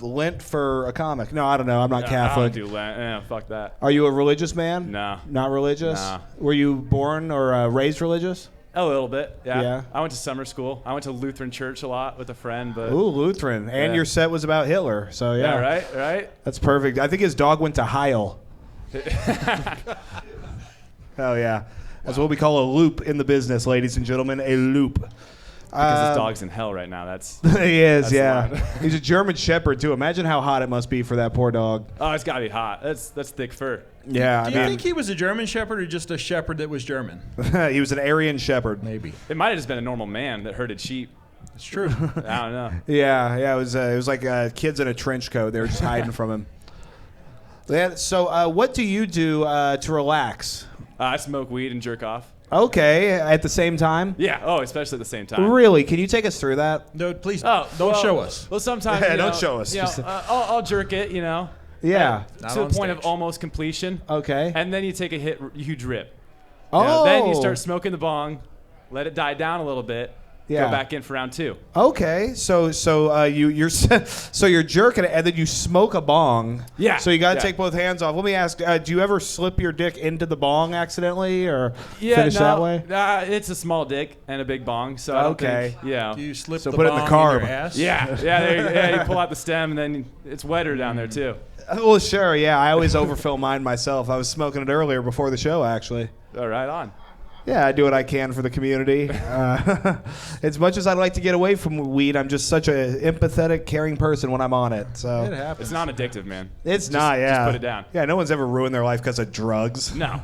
Lent for a comic. No, I don't know. I'm not I Catholic. don't do Lent. Yeah, fuck that. Are you a religious man? No. Not religious? No. Were you born or raised religious? A little bit, yeah. Yeah. I went to summer school. I went to Lutheran church a lot with a friend, but Ooh, Lutheran. And Yeah. your set was about Hitler. So, yeah. right. That's perfect. I think his dog went to Heil. Oh, yeah. That's what we call a loop in the business, ladies and gentlemen. A loop. Because his dog's in hell right now. That's He is, That's yeah. the line. He's a German Shepherd, too. Imagine how hot it must be for that poor dog. oh, it's gotta be hot. That's thick fur. Yeah, Do you think he was a German Shepherd or just a shepherd that was German? he was an Aryan Shepherd. Maybe. It might have just been a normal man that herded sheep. It's true. I don't know. Yeah. It was like kids in a trench coat. They were just hiding from him. Yeah, so what do you do to relax? I smoke weed and jerk off. Okay, at the same time? Yeah. Oh, especially at the same time. Really? Can you take us through that? No, please Oh, don't well- show us. Well, sometimes. Yeah, you don't know, show us. You know, Just- I'll jerk it. You know. Yeah. Not To the on point of stage. almost completion. Okay. And then you take a huge rip. Oh. You know, then you start smoking the bong, let it die down a little bit, Yeah. go back in for round 2. Okay, so you're so you're jerking it, and then you smoke a bong. Yeah, So you got to yeah. take both hands off. Let me ask: do you ever slip your dick into the bong accidentally, or Yeah, finish no, that way? It's a small dick and a big bong, so I don't Okay. think, yeah. Do you slip So the put it in the bong carb. your ass? Yeah, you pull out the stem, and then it's wetter down there, too. Well, sure. Yeah, I always overfill mine myself. I was smoking it earlier before the show, actually. Oh, right on. Yeah, I do what I can for the community. As much as I'd like to get away from weed, I'm just such an empathetic, caring person when I'm on it. So It happens. It's not addictive, man. it's not. Yeah. Just put it down. Yeah, no one's ever ruined their life because of drugs. No.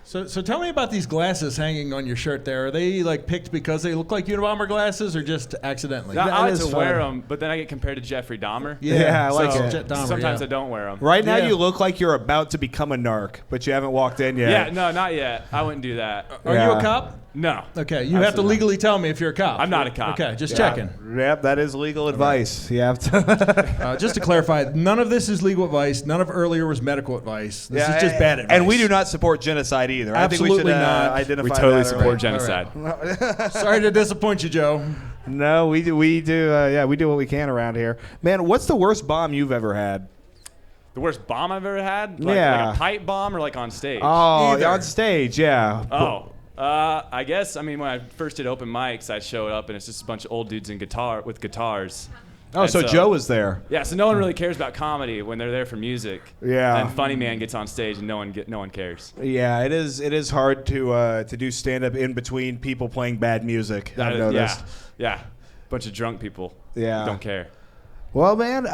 So tell me about these glasses hanging on your shirt there. Are they like picked because they look like Unabomber glasses or just accidentally? No, I like is to wear fun. them, but then I get compared to Jeffrey Dahmer. Yeah, I like So it. Jet Dahmer, sometimes yeah. I don't wear them. Right now, Yeah. you look like you're about to become a narc, but you haven't walked in yet. Yeah, no, not yet. I wouldn't do that. Are you Yeah. a cop? No. Okay, you have to Absolutely legally tell me if you're a cop. I'm not a cop. Okay, just Yeah. checking. Yep, that is legal advice. You have to. Just to clarify, none of this is legal advice. None of earlier was medical advice. This is just bad advice. And we do not support genocide either. Absolutely I think we should not. identify We totally that support early. genocide. Sorry to disappoint you, Joe. No, we do. We do. We do what we can around here. Man, what's the worst bomb you've ever had? The worst bomb I've ever had? Like a pipe bomb or like on stage? Oh, Either. on stage, yeah. Oh. I guess, I mean, when I first did open mics, I showed up and it's just a bunch of old dudes with guitars. Oh, And so Joe was there. Yeah, so no one really cares about comedy when they're there for music. Yeah. And Funny Man gets on stage and no one cares. Yeah, it is. It is hard to do stand up in between people playing bad music. I've noticed. Yeah. Bunch of drunk people. Yeah. Who don't care. Well, man,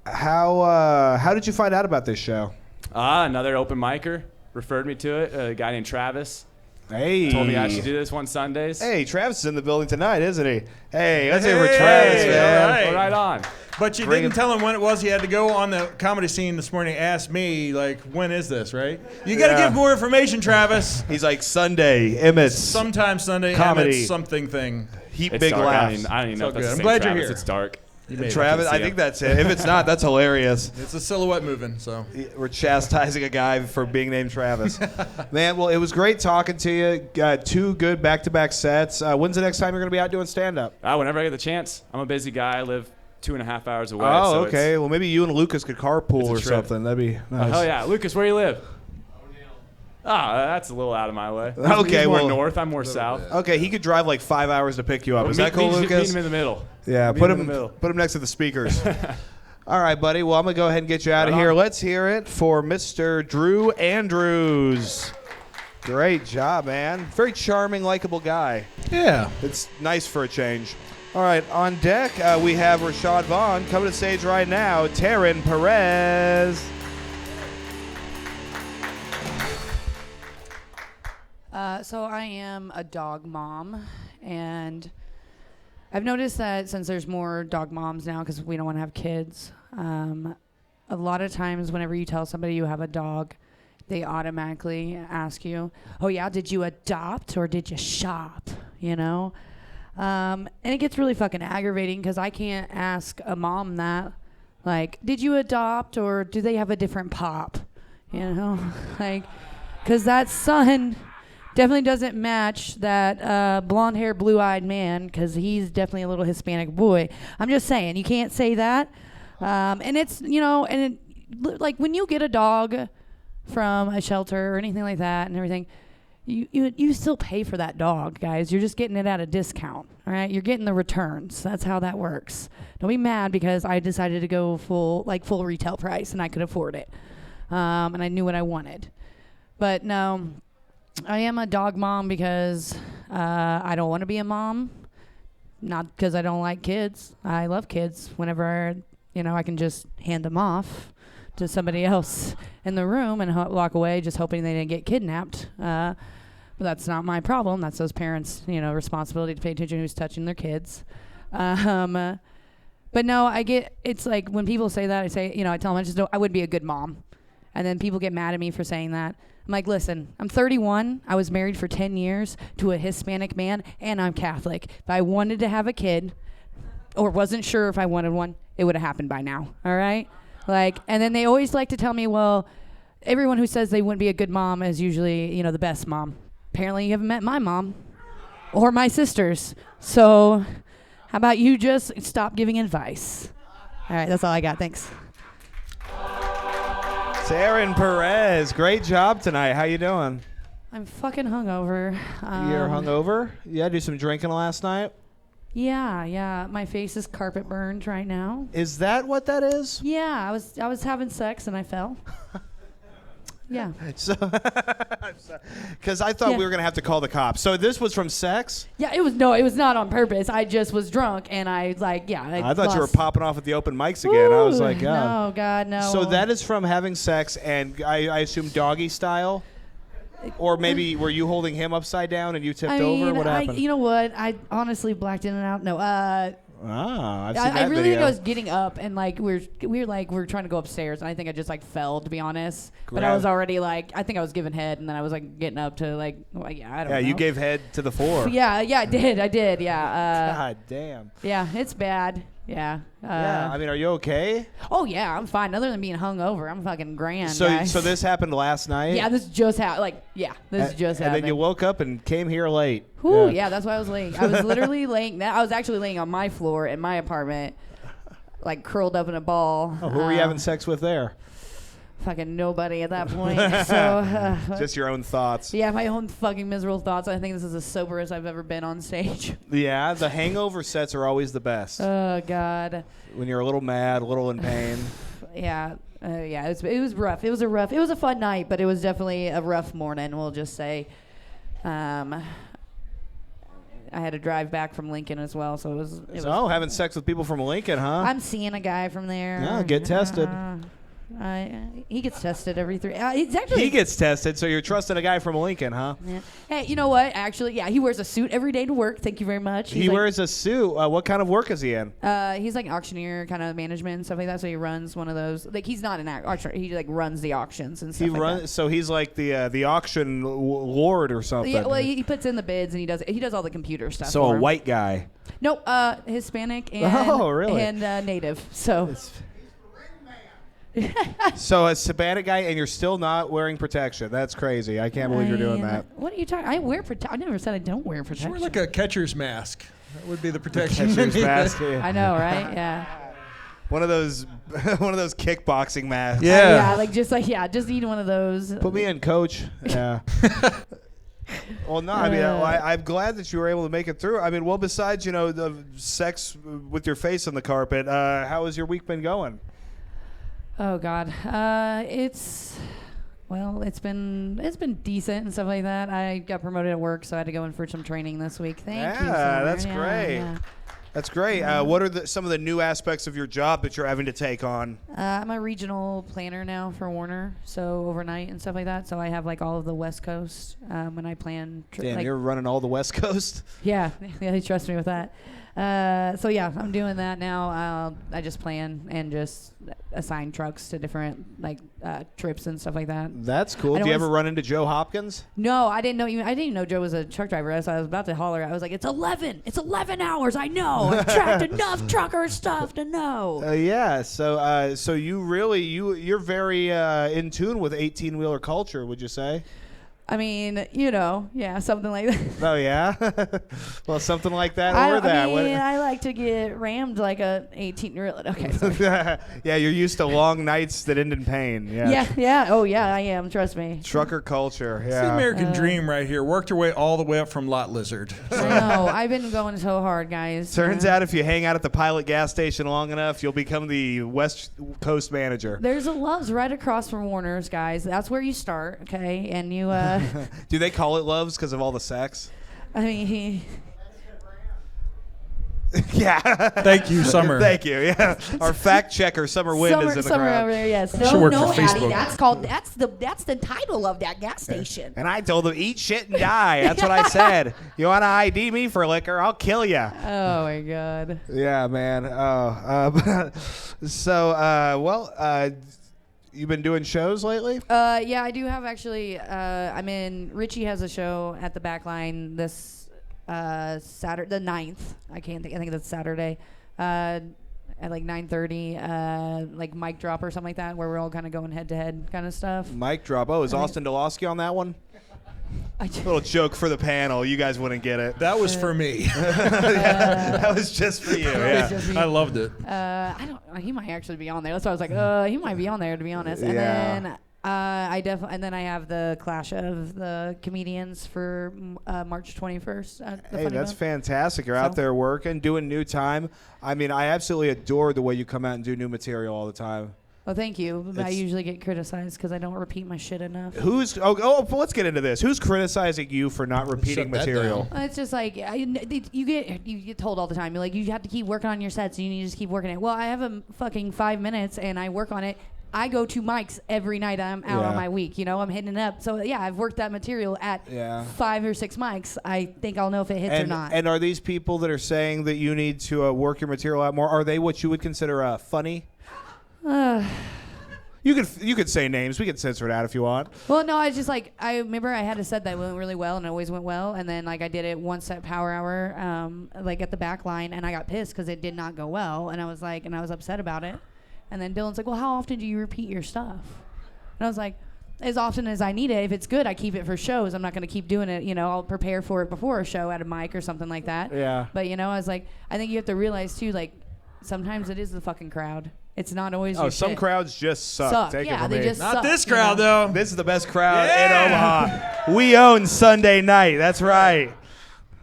how did you find out about this show? Another open micer referred me to it. A guy named Travis Hey, told me I should do this one Sundays. Hey, Travis is in the building tonight, isn't he? Hey, let's hear for Travis, man. all right. Well, right on. But you didn't tell him when it was. He had to go on the comedy scene this morning. Ask me, like, when is this, right? You got to Yeah. give more information, Travis. He's like Sunday, Emmett's Sometime Sunday, Comedy. Emmett's something thing. Heap It's big dark. laughs. I don't even know So if that's good. the I'm same glad you're Travis. here. It's dark. Travis, I think that's it. If it's not, that's hilarious. It's a silhouette moving, so. We're chastising a guy for being named Travis. Man, well, it was great talking to you. Got 2 good back-to-back sets. When's the next time you're going to be out doing stand-up? Whenever I get the chance. I'm a busy guy. I live 2.5 hours away. Oh, so okay. Well, maybe you and Lucas could carpool or It's a trip. something. That'd be nice. Oh, yeah. Lucas, where you live? That's a little out of my way. Okay, He's more well- north. I'm more south. Okay, he could drive like 5 hours to pick you up. Is that cool, Meet Lucas? him in the middle. Yeah, Meet put him in him the middle. put him next to the speakers. All right, buddy. Well, I'm going to go ahead and get you out of here. Let's hear it for Mr. Drew Andrews. Great job, man. Very charming, likable guy. Yeah. It's nice for a change. All right, on deck, we have Rashad Vaughn coming to stage right now. Taryn Perez. So I am a dog mom, and I've noticed that since there's more dog moms now because we don't want to have kids, a lot of times whenever you tell somebody you have a dog, they automatically ask you, oh yeah, did you adopt or did you shop, you know? And it gets really fucking aggravating because I can't ask a mom that, like, did you adopt or do they have a different pop, you know? Like, because that son definitely doesn't match that blonde hair, blue-eyed man because he's definitely a little Hispanic boy. I'm just saying, you can't say that. And it's, you know, and like when you get a dog from a shelter or anything like that and everything, you still pay for that dog, guys. You're just getting it at a discount, all right? You're getting the returns. That's how that works. Don't be mad because I decided to go full retail price and I could afford it. And I knew what I wanted. But no, I am a dog mom because I don't want to be a mom. Not because I don't like kids. I love kids. Whenever, you know, I can just hand them off to somebody else in the room and walk away just hoping they didn't get kidnapped. But that's not my problem. That's those parents', you know, responsibility to pay attention to who's touching their kids. But no, it's like when people say that, I say, you know, I tell them I would be a good mom. And then people get mad at me for saying that. I'm like, listen, I'm 31. I was married for 10 years to a Hispanic man, and I'm Catholic. If I wanted to have a kid or wasn't sure if I wanted one, it would have happened by now, all right? Like, and then they always like to tell me, well, everyone who says they wouldn't be a good mom is usually, you know, the best mom. Apparently you haven't met my mom or my sisters. So how about you just stop giving advice? All right, that's all I got. Thanks. Taryn Perez, great job tonight. How you doing? I'm fucking hungover. You're hungover? Yeah, do some drinking last night. Yeah. My face is carpet burned right now. Is that what that is? Yeah, I was having sex and I fell. Yeah. So, because I thought Yeah. we were gonna have to call the cops. So this was from sex? Yeah, it was not on purpose. I just was drunk and I I thought you were popping off at the open mics again. I was like, God. No, God, no. So that is from having sex, and I assume doggy style. Or maybe were you holding him upside down and you tipped I mean, over? What happened? you know what? I honestly blacked in and out. No, I've seen that I really video. think I was getting up and like we were trying to go upstairs and I think I just like fell, to be honest. But I was already like, I think I was giving head and then I was like getting up to like, well, yeah, I don't know. Yeah, you gave head to the floor. Yeah, I did. Yeah. God damn. Yeah, it's bad. Yeah. Yeah, I mean, are you okay? Oh yeah, I'm fine. Other than being hungover, I'm fucking grand. So guys. this happened last night? Yeah, this just happened. This just happened. And then you woke up and came here late. Whew, yeah, that's why I was laying. I was literally laying. I was actually laying on my floor in my apartment, like curled up in a ball. Oh, who were you having sex with there? Fucking nobody at that point. So just your own thoughts. Yeah, my own fucking miserable thoughts. I think this is the soberest I've ever been on stage. Yeah, the hangover sets are always the best. Oh God. When you're a little mad, a little in pain. Yeah. It was rough. It was a fun night, but it was definitely a rough morning. We'll just say. I had to drive back from Lincoln as well, so it was. Having sex with people from Lincoln, huh? I'm seeing a guy from there. Yeah, get tested. He gets tested every 3. He gets tested, so you're trusting a guy from Lincoln, huh? Yeah. Hey, you know what? Actually, yeah, he wears a suit every day to work. Thank you very much. He wears a suit. What kind of work is he in? He's like auctioneer kind of management and stuff like that. So he runs one of those. Like he's not an auctioneer. He like runs the auctions and stuff. So he's like the auction lord or something. Yeah, well, he puts in the bids and he does all the computer stuff. So a white guy. No, Hispanic and really? and native. So. So a Hispanic guy, and you're still not wearing protection. That's crazy. I can't believe you're doing that. What are you talking? I wear protection. I never said I don't wear protection. Wear like a catcher's mask. That would be the protection. Catcher's mask. Yeah. I know, right? Yeah. One of those kickboxing masks. Yeah. Just need one of those. Put me in, coach. Yeah. Well, no, I mean, I'm glad that you were able to make it through. I mean, well, besides, the sex with your face on the carpet, how has your week been going? Oh God, it's been decent and stuff like that. I got promoted at work, so I had to go in for some training this week. Thank you. Yeah, that's great. Yeah. That's great. What are some of the new aspects of your job that you're having to take on? I'm a regional planner now for Warner, so overnight and stuff like that. So I have like all of the West Coast when I plan. Damn, you're running all the West Coast? Yeah, they trust me with that. So yeah, I'm doing that now. I just plan and just assign trucks to different trips and stuff like that. That's cool. Do you ever run into Joe Hopkins? No, I didn't know Joe was a truck driver. So I was about to holler. I was like, it's 11 hours. I know. I've tracked enough trucker stuff to know. Yeah. So you're very in tune with 18-wheeler culture, would you say? I mean, yeah, something like that. Oh, yeah? Well, something like that I like to get rammed like a 18-year-old. Okay, sorry. Yeah, you're used to long nights that end in pain. Yeah. Oh, yeah, I am. Trust me. Trucker culture, yeah. It's the American dream right here. Worked your way all the way up from Lot Lizard. I know. I've been going so hard, guys. Turns out if you hang out at the Pilot gas station long enough, you'll become the West Coast manager. There's a Love's right across from Warner's, guys. That's where you start, okay? And you... Do they call it Love's because of all the sex? I mean, yeah. Thank you, Summer. Thank you. Yeah. Our fact checker, Summer Wind, is in the Summer crowd. over there, yes. No, Addy, that's the title of that gas station. And I told them, eat shit and die. That's what I said. You want to ID me for liquor? I'll kill you. Oh, my God. Yeah, man. You've been doing shows lately? Yeah, I do have actually. Richie has a show at the Backline this Saturday, the 9th. I think that's Saturday. At like 9:30, like mic drop or something like that, where we're all kind of going head to head kind of stuff. Mic drop. Oh, is Austin Dolosky on that one? Little joke for the panel. You guys wouldn't get it. That was for me. That was just for you. Yeah. I loved it. He might actually be on there. That's why I was like, he might be on there, to be honest. And then and then I have the Clash of the Comedians for March 21st. Hey, that's fantastic. You're out there working, doing new time. I mean, I absolutely adore the way you come out and do new material all the time. Well, thank you. I usually get criticized because I don't repeat my shit enough. Let's get into this. Who's criticizing you for not repeating material? It's just like you get told all the time. You're like, you have to keep working on your sets. You need to just keep working it. Well, I have a fucking 5 minutes and I work on it. I go to mics every night I'm out Yeah. on my week. You know, I'm hitting it up. So yeah, I've worked that material at 5 or 6 mics. I think I'll know if it hits or not. And are these people that are saying that you need to work your material out more? Are they what you would consider funny? You could say names. We could censor it out if you want. Well, no, I was just like, I remember I had a set that went really well and it always went well. And then like I did it one set Power Hour, like at the back line, and I got pissed because it did not go well. And I was like, and I was upset about it. And then Dylan's like, well, how often do you repeat your stuff? And I was like, as often as I need it. If it's good, I keep it for shows. I'm not going to keep doing it. You know, I'll prepare for it before a show at a mic or something like that. Yeah. But, you know, I was like, I think you have to realize, too, like, sometimes it is the fucking crowd. It's not always your some shit. crowds just suck. Take it Yeah, from they me. just Not suck, this you know? crowd, though. This is the best crowd in Omaha. We own Sunday night. That's right.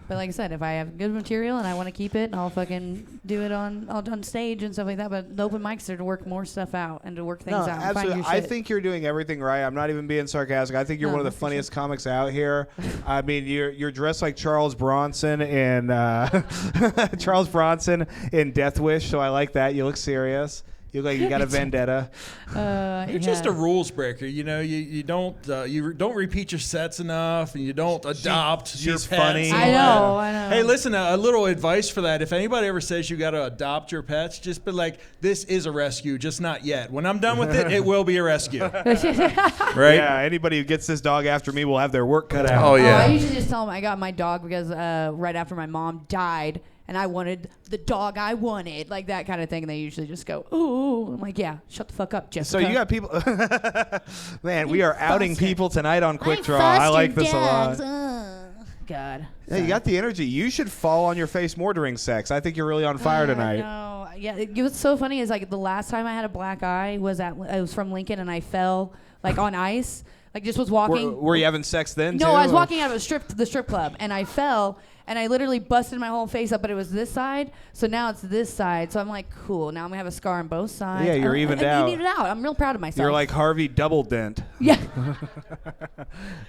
But like I said, if I have good material and I want to keep it, I'll fucking do it on stage and stuff like that. But the open mics are to work more stuff out and to work things out. And find absolutely. your I shit. think you're doing everything right. I'm not even being sarcastic. I think you're No, one of the for funniest comics out here. I mean, you're dressed like Charles Bronson in Charles Bronson in Death Wish, so I like that. You look serious. You look like you got a vendetta. You're just a rules breaker. You know, you don't repeat your sets enough, and you don't adopt your she's pets. funny. and I all know, that. I know. Hey, listen, a little advice for that. If anybody ever says you got to adopt your pets, just be like, this is a rescue, just not yet. When I'm done with it, it will be a rescue. Right? Yeah, anybody who gets this dog after me will have their work cut out. Oh, yeah. I usually just tell them I got my dog because right after my mom died, and I wanted the dog I wanted, like that kind of thing. And they usually just go, ooh. I'm like, yeah, shut the fuck up, Jessica. So you got people. Man, we are outing foster- people tonight on Quik Draw. I like this a lot. God. Yeah, you got the energy. You should fall on your face more during sex. I think you're really on fire tonight. No, yeah. What's so funny is like the last time I had a black eye was I was from Lincoln, and I fell like on ice. Like just was walking. Were you having sex then? No, too? I was walking out of the strip club, and I fell, and I literally busted my whole face up, but it was this side, so now it's this side. So I'm like, cool. Now I'm gonna have a scar on both sides. Yeah, you're evened out. You need it out. I'm real proud of myself. You're like Harvey Double Dent. yeah.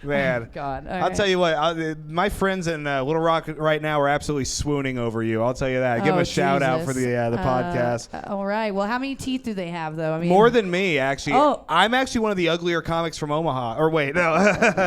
Man. God. All I'll right. tell you what, my friends in Little Rock right now are absolutely swooning over you. I'll tell you that. Give them Oh, a shout out for Jesus. the podcast. All right. Well, how many teeth do they have, though? I mean, More than me, actually. Oh. I'm actually one of the uglier comics from Omaha. Or wait, no,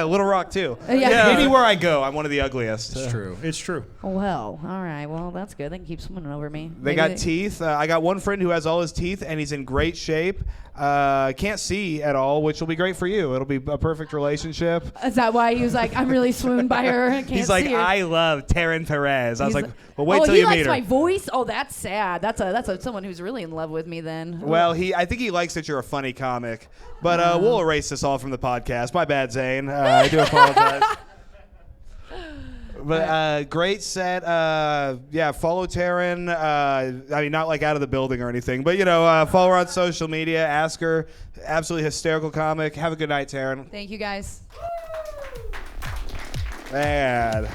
Little Rock too. Yeah. Anywhere I go, I'm one of the ugliest. It's true. It's true. Well, all right. Well, that's good. They can keep swooning over me. They Maybe got teeth. I got one friend who has all his teeth, and he's in great shape. Can't see at all, which will be great for you. It'll be a perfect relationship. Is that why he was like, I'm really swooned by her? I can't He's like, see her. I love Taryn Perez. I was He's like, well, wait till he you likes meet her. my voice. Oh, that's sad. That's someone who's really in love with me then. Well, I think he likes that you're a funny comic. But we'll erase this all from the podcast. My bad, Zane. I do apologize. But great set. Yeah, follow Taryn. I mean, not like out of the building or anything, but follow her on social media. Ask her. Absolutely hysterical comic. Have a good night, Taryn. Thank you guys. Man.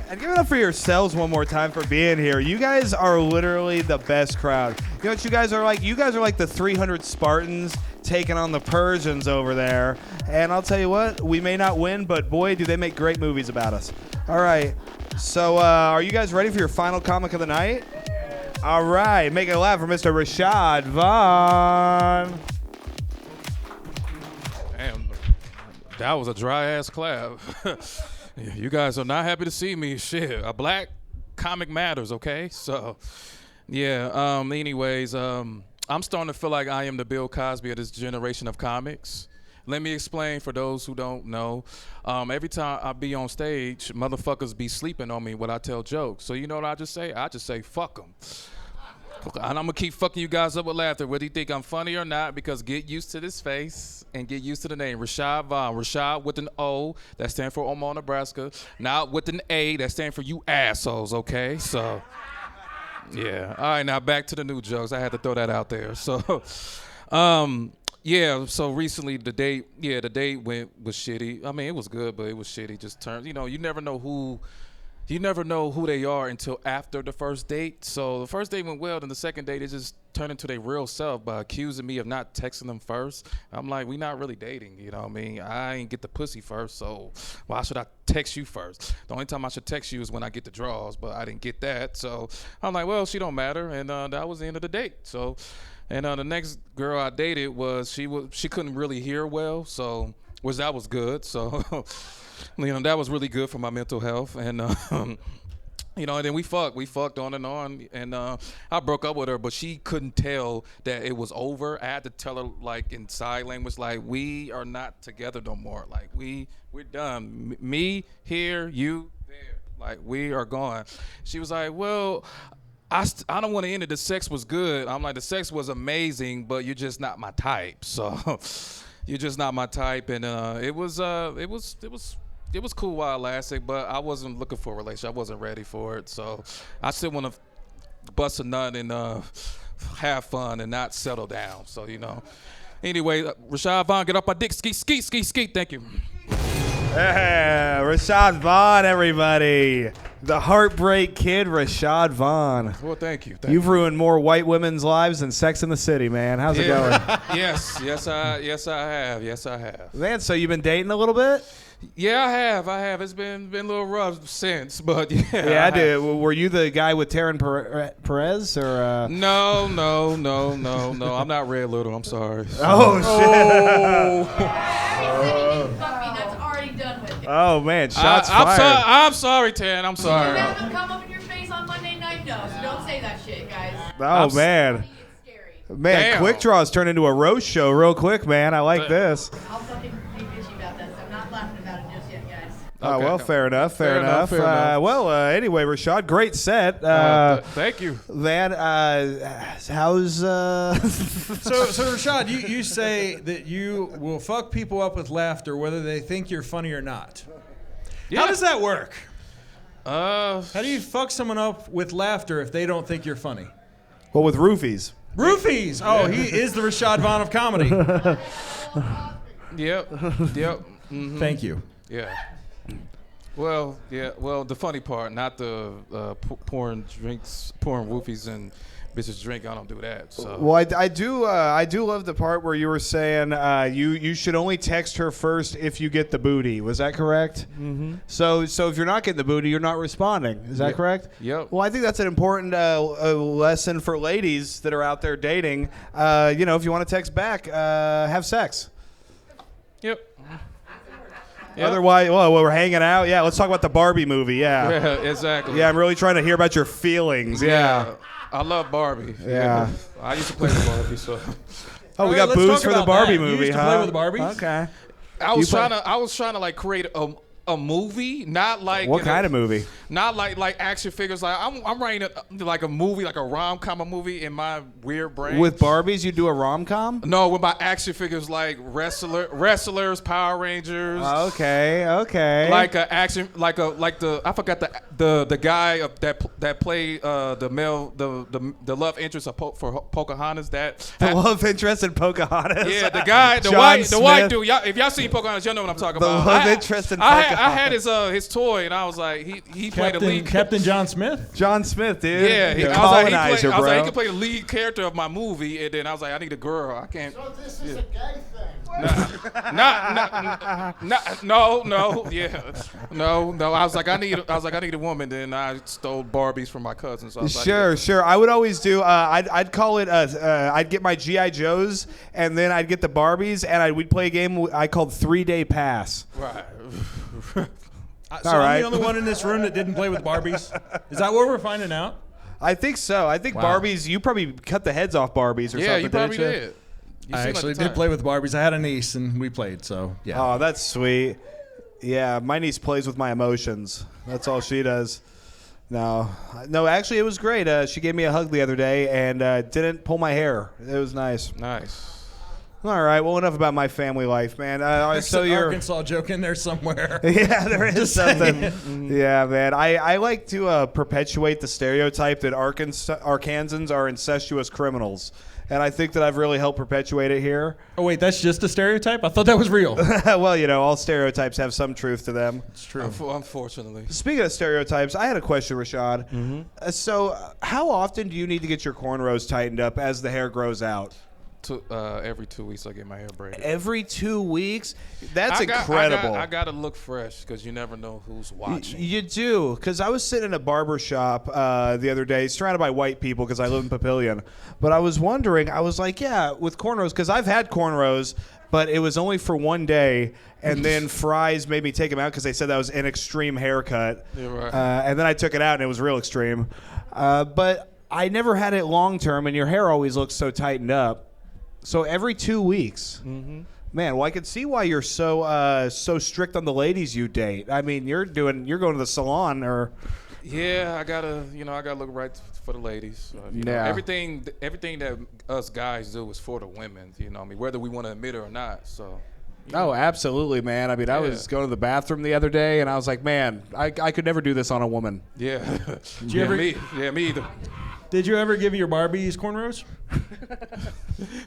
And give it up for yourselves one more time for being here. You guys are literally the best crowd. You know what you guys are like? You guys are like the 300 Spartans taking on the Persians over there. And I'll tell you what, we may not win, but boy, do they make great movies about us. All right. So are you guys ready for your final comic of the night? All right. Make it loud for Mr. Rashad Vaughn. Damn, that was a dry ass clap. You guys are not happy to see me. Shit, a black comic matters, okay? So, yeah. Anyways, I'm starting to feel like I am the Bill Cosby of this generation of comics. Let me explain for those who don't know. Every time I be on stage, motherfuckers be sleeping on me when I tell jokes. So you know what I just say? I just say, fuck them. And I'm going to keep fucking you guys up with laughter, whether you think I'm funny or not, because get used to this face and get used to the name. Rashad Vaughn. Rashad with an O, that stands for Omaha, Nebraska. Not with an A, that stands for you assholes, okay? So, yeah. All right, now back to the new jokes. I had to throw that out there. So, yeah, so recently the date was shitty. I mean, it was good, but it was shitty. Just turned, you never know who they are until after the first date. So the first date went well, then the second date, it just turned into their real self by accusing me of not texting them first. I'm like, we not really dating, you know what I mean? I ain't get the pussy first, so why should I text you first? The only time I should text you is when I get the draws, but I didn't get that. So I'm like, well, she don't matter, and that was the end of the date. So And the next girl I dated she couldn't really hear well, so that was good. So that was really good for my mental health. And and then we fucked on, and I broke up with her, but she couldn't tell that it was over. I had to tell her like in sign language, like, we are not together no more. Like we're done. Me here, you there. Like we are gone. She was like, well, I don't want to end it. The sex was good. I'm like, the sex was amazing, but you're just not my type. So you're just not my type, and it was cool while it lasted, but I wasn't looking for a relationship. I wasn't ready for it. So I still want to bust a nut and have fun and not settle down. So, Anyway, Rashad Vaughn, get up my dick. Skeet. Thank you. Hey, Rashad Vaughn, everybody. The Heartbreak Kid, Rashad Vaughn. Well, thank you. You've ruined more white women's lives than Sex in the City, man. How's it going? Yes, I have. Man, so you've been dating a little bit? Yeah, I have. It's been a little rough since, but yeah. Yeah, I did. Were you the guy with Taryn Perez, or? No. I'm not Red Little. I'm sorry. Oh shit. That's already done with it. Oh man, shots fired. I'm sorry, Taryn. I'm sorry. That will come up in your face on Monday night, though, so don't say that shit, guys. Oh man. Man, Damn. Quik Draws turned into a roast show real quick, man. I like this. I'll fucking be bitchy about that, so I'm not laughing about it just yet, guys. Oh, Okay. well, fair enough. enough. Anyway, Rashad, great set. Thank you. Man, how's... So Rashad, you say that you will fuck people up with laughter whether they think you're funny or not. Yeah. How does that work? Uh, How do you fuck someone up with laughter if they don't think you're funny? Well, with roofies. Roofies! Oh, he is the Rashad Vaughn of comedy. Yep. Mm-hmm. Thank you. Yeah. Well, the funny part, not the pouring roofies and bitches drink. I don't do that. So. Well, I do love the part where you were saying you should only text her first if you get the booty. Was that correct? Mm-hmm. So if you're not getting the booty, you're not responding. Is that correct? Yep. Well, I think that's an important lesson for ladies that are out there dating. If you want to text back, have sex. Yep. Otherwise, we're hanging out. Yeah, let's talk about the Barbie movie. Yeah. Exactly. Yeah, I'm really trying to hear about your feelings. Yeah. I love Barbie. Yeah. I used to play with Barbie, so. Oh, we All right, got let's booze talk for the about Barbie that. You movie, used to huh? play with the Barbies? Okay. I was trying to like create a movie, not like What kind of movie? Not like action figures. Like I'm writing like a movie, like a rom-com movie in my weird brain. With Barbies, you do a rom-com? No, with my action figures, like wrestlers, Power Rangers. Okay. Like a action, I forgot the guy that played the love interest of for Pocahontas. The love interest in Pocahontas. Yeah, the guy, the white dude. If y'all seen Pocahontas, y'all know what I'm talking about. The love interest in Pocahontas. I had his toy, and I was like, he played the lead. Captain John Smith? John Smith, dude. Yeah, The I was colonizer, like, bro. he could play the lead character of my movie, and then I was like, I need a girl. I can't. So this is a gay thing. No. I was like, I need a woman. Then I stole Barbies from my cousin. So I was Sure. I would always do. I'd call it. I'd get my GI Joes, and then I'd get the Barbies, and we'd play a game I called 3-Day Pass. Right. So All right. I'm the only one in this room that didn't play with Barbies? Is that what we're finding out? I think so. I think Barbies. You probably cut the heads off Barbies or Yeah, something. you probably didn't you? did. I actually did play with Barbies. I had a niece, and we played, so yeah. Oh, that's sweet. Yeah, my niece plays with my emotions. That's all she does. No, actually, it was great. She gave me a hug the other day and didn't pull my hair. It was nice. Nice. All right, well, enough about my family life, man. There's So an you're... Arkansas joke in there somewhere. Yeah, there is something. Yeah, man. I like to perpetuate the stereotype that Arkansans are incestuous criminals. And I think that I've really helped perpetuate it here. Oh, wait, that's just a stereotype? I thought that was real. Well, all stereotypes have some truth to them. It's true. Unfortunately. Speaking of stereotypes, I had a question, Rashad. Mm-hmm. So how often do you need to get your cornrows tightened up as the hair grows out? every 2 weeks I get my hair braided. Every 2 weeks? That's I incredible. got to look fresh because you never know who's watching. You do, because I was sitting in a barber shop the other day, surrounded by white people because I live in Papillion. But I was wondering, I was like, yeah, with cornrows, because I've had cornrows, but it was only for one day, and then Fry's made me take them out because they said that was an extreme haircut. Yeah, right. And then I took it out, and it was real extreme. But I never had it long term, and your hair always looks so tightened up. So every 2 weeks. Mm-hmm. Man, well, I can see why you're so strict on the ladies you date. I mean, you're going to the salon or. Yeah, I gotta look right for the ladies. You know, everything that us guys do is for the women. You know, I mean, whether we want to admit it or not. So. Oh, absolutely, man. I mean, I was going to the bathroom the other day, and I was like, man, I could never do this on a woman. Yeah. Me either. Did you ever give your Barbies cornrows?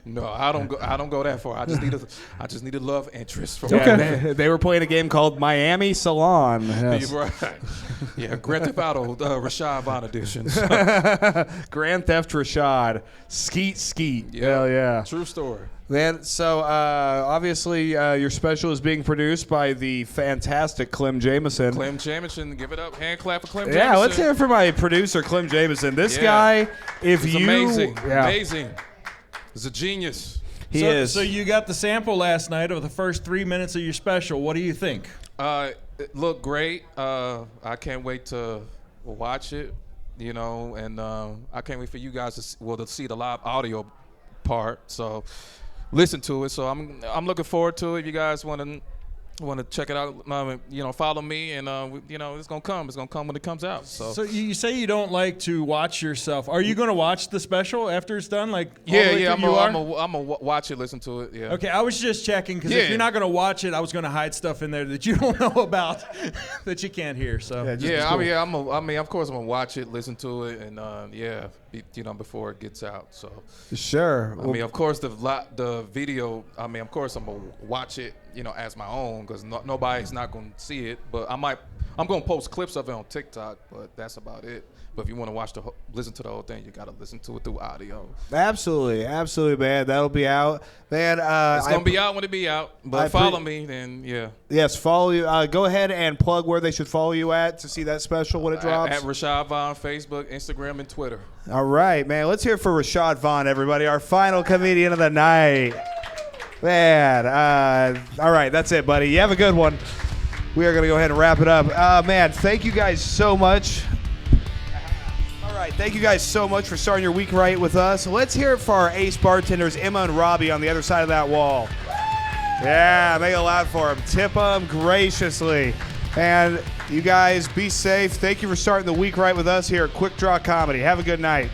No, I don't go that far. I just need a love interest from Okay. They were playing a game called Miami Salon. Yes. Right. Yeah, Grand Theft Auto Rashad Vaughn editions. Grand Theft Rashad. Skeet. Yeah. Hell yeah. True story. Man, so obviously your special is being produced by the fantastic Clem Jameson. Clem Jameson, give it up. Hand clap for Clem Jameson. Yeah, let's hear it for my producer, Clem Jameson. This guy, He's amazing. Amazing. He's a genius. He is. So you got the sample last night of the first 3 minutes of your special. What do you think? It looked great. I can't wait to watch it, you know, and I can't wait for you guys to see the live audio part. So listen to it. So I'm looking forward to it. If you guys want to check it out, you know, follow me, and you know, it's gonna come when it comes out. So you say you don't like to watch yourself. Are you gonna watch the special after it's done? Like I'm gonna watch it, listen to it. Yeah. Okay, I was just checking because if you're not gonna watch it, I was gonna hide stuff in there that you don't know about that you can't hear. So I mean, of course I'm gonna watch it, listen to it, and you know, before it gets out. So sure. I mean, of course the video. I mean, of course I'm gonna watch it, you know, as my own, because nobody's not going to see it. But I'm going to post clips of it on TikTok, but that's about it. But if you want to listen to the whole thing, you got to listen to it through audio. Absolutely, man. That'll be out, man. It's gonna be out when it be out. But follow me, then yeah. Yes, follow you. Go ahead and plug where they should follow you at to see that special when it drops. At Rashad Vaughn, Facebook, Instagram, and Twitter. All right, man. Let's hear it for Rashad Vaughn, everybody. Our final comedian of the night. Man, all right, that's it, buddy. You have a good one. We are going to go ahead and wrap it up. Man, thank you guys so much. All right, thank you guys so much for starting your week right with us. Let's hear it for our ace bartenders, Emma and Robbie, on the other side of that wall. Yeah, make it loud for them. Tip them graciously. And you guys, be safe. Thank you for starting the week right with us here at Quik Draw Comedy. Have a good night.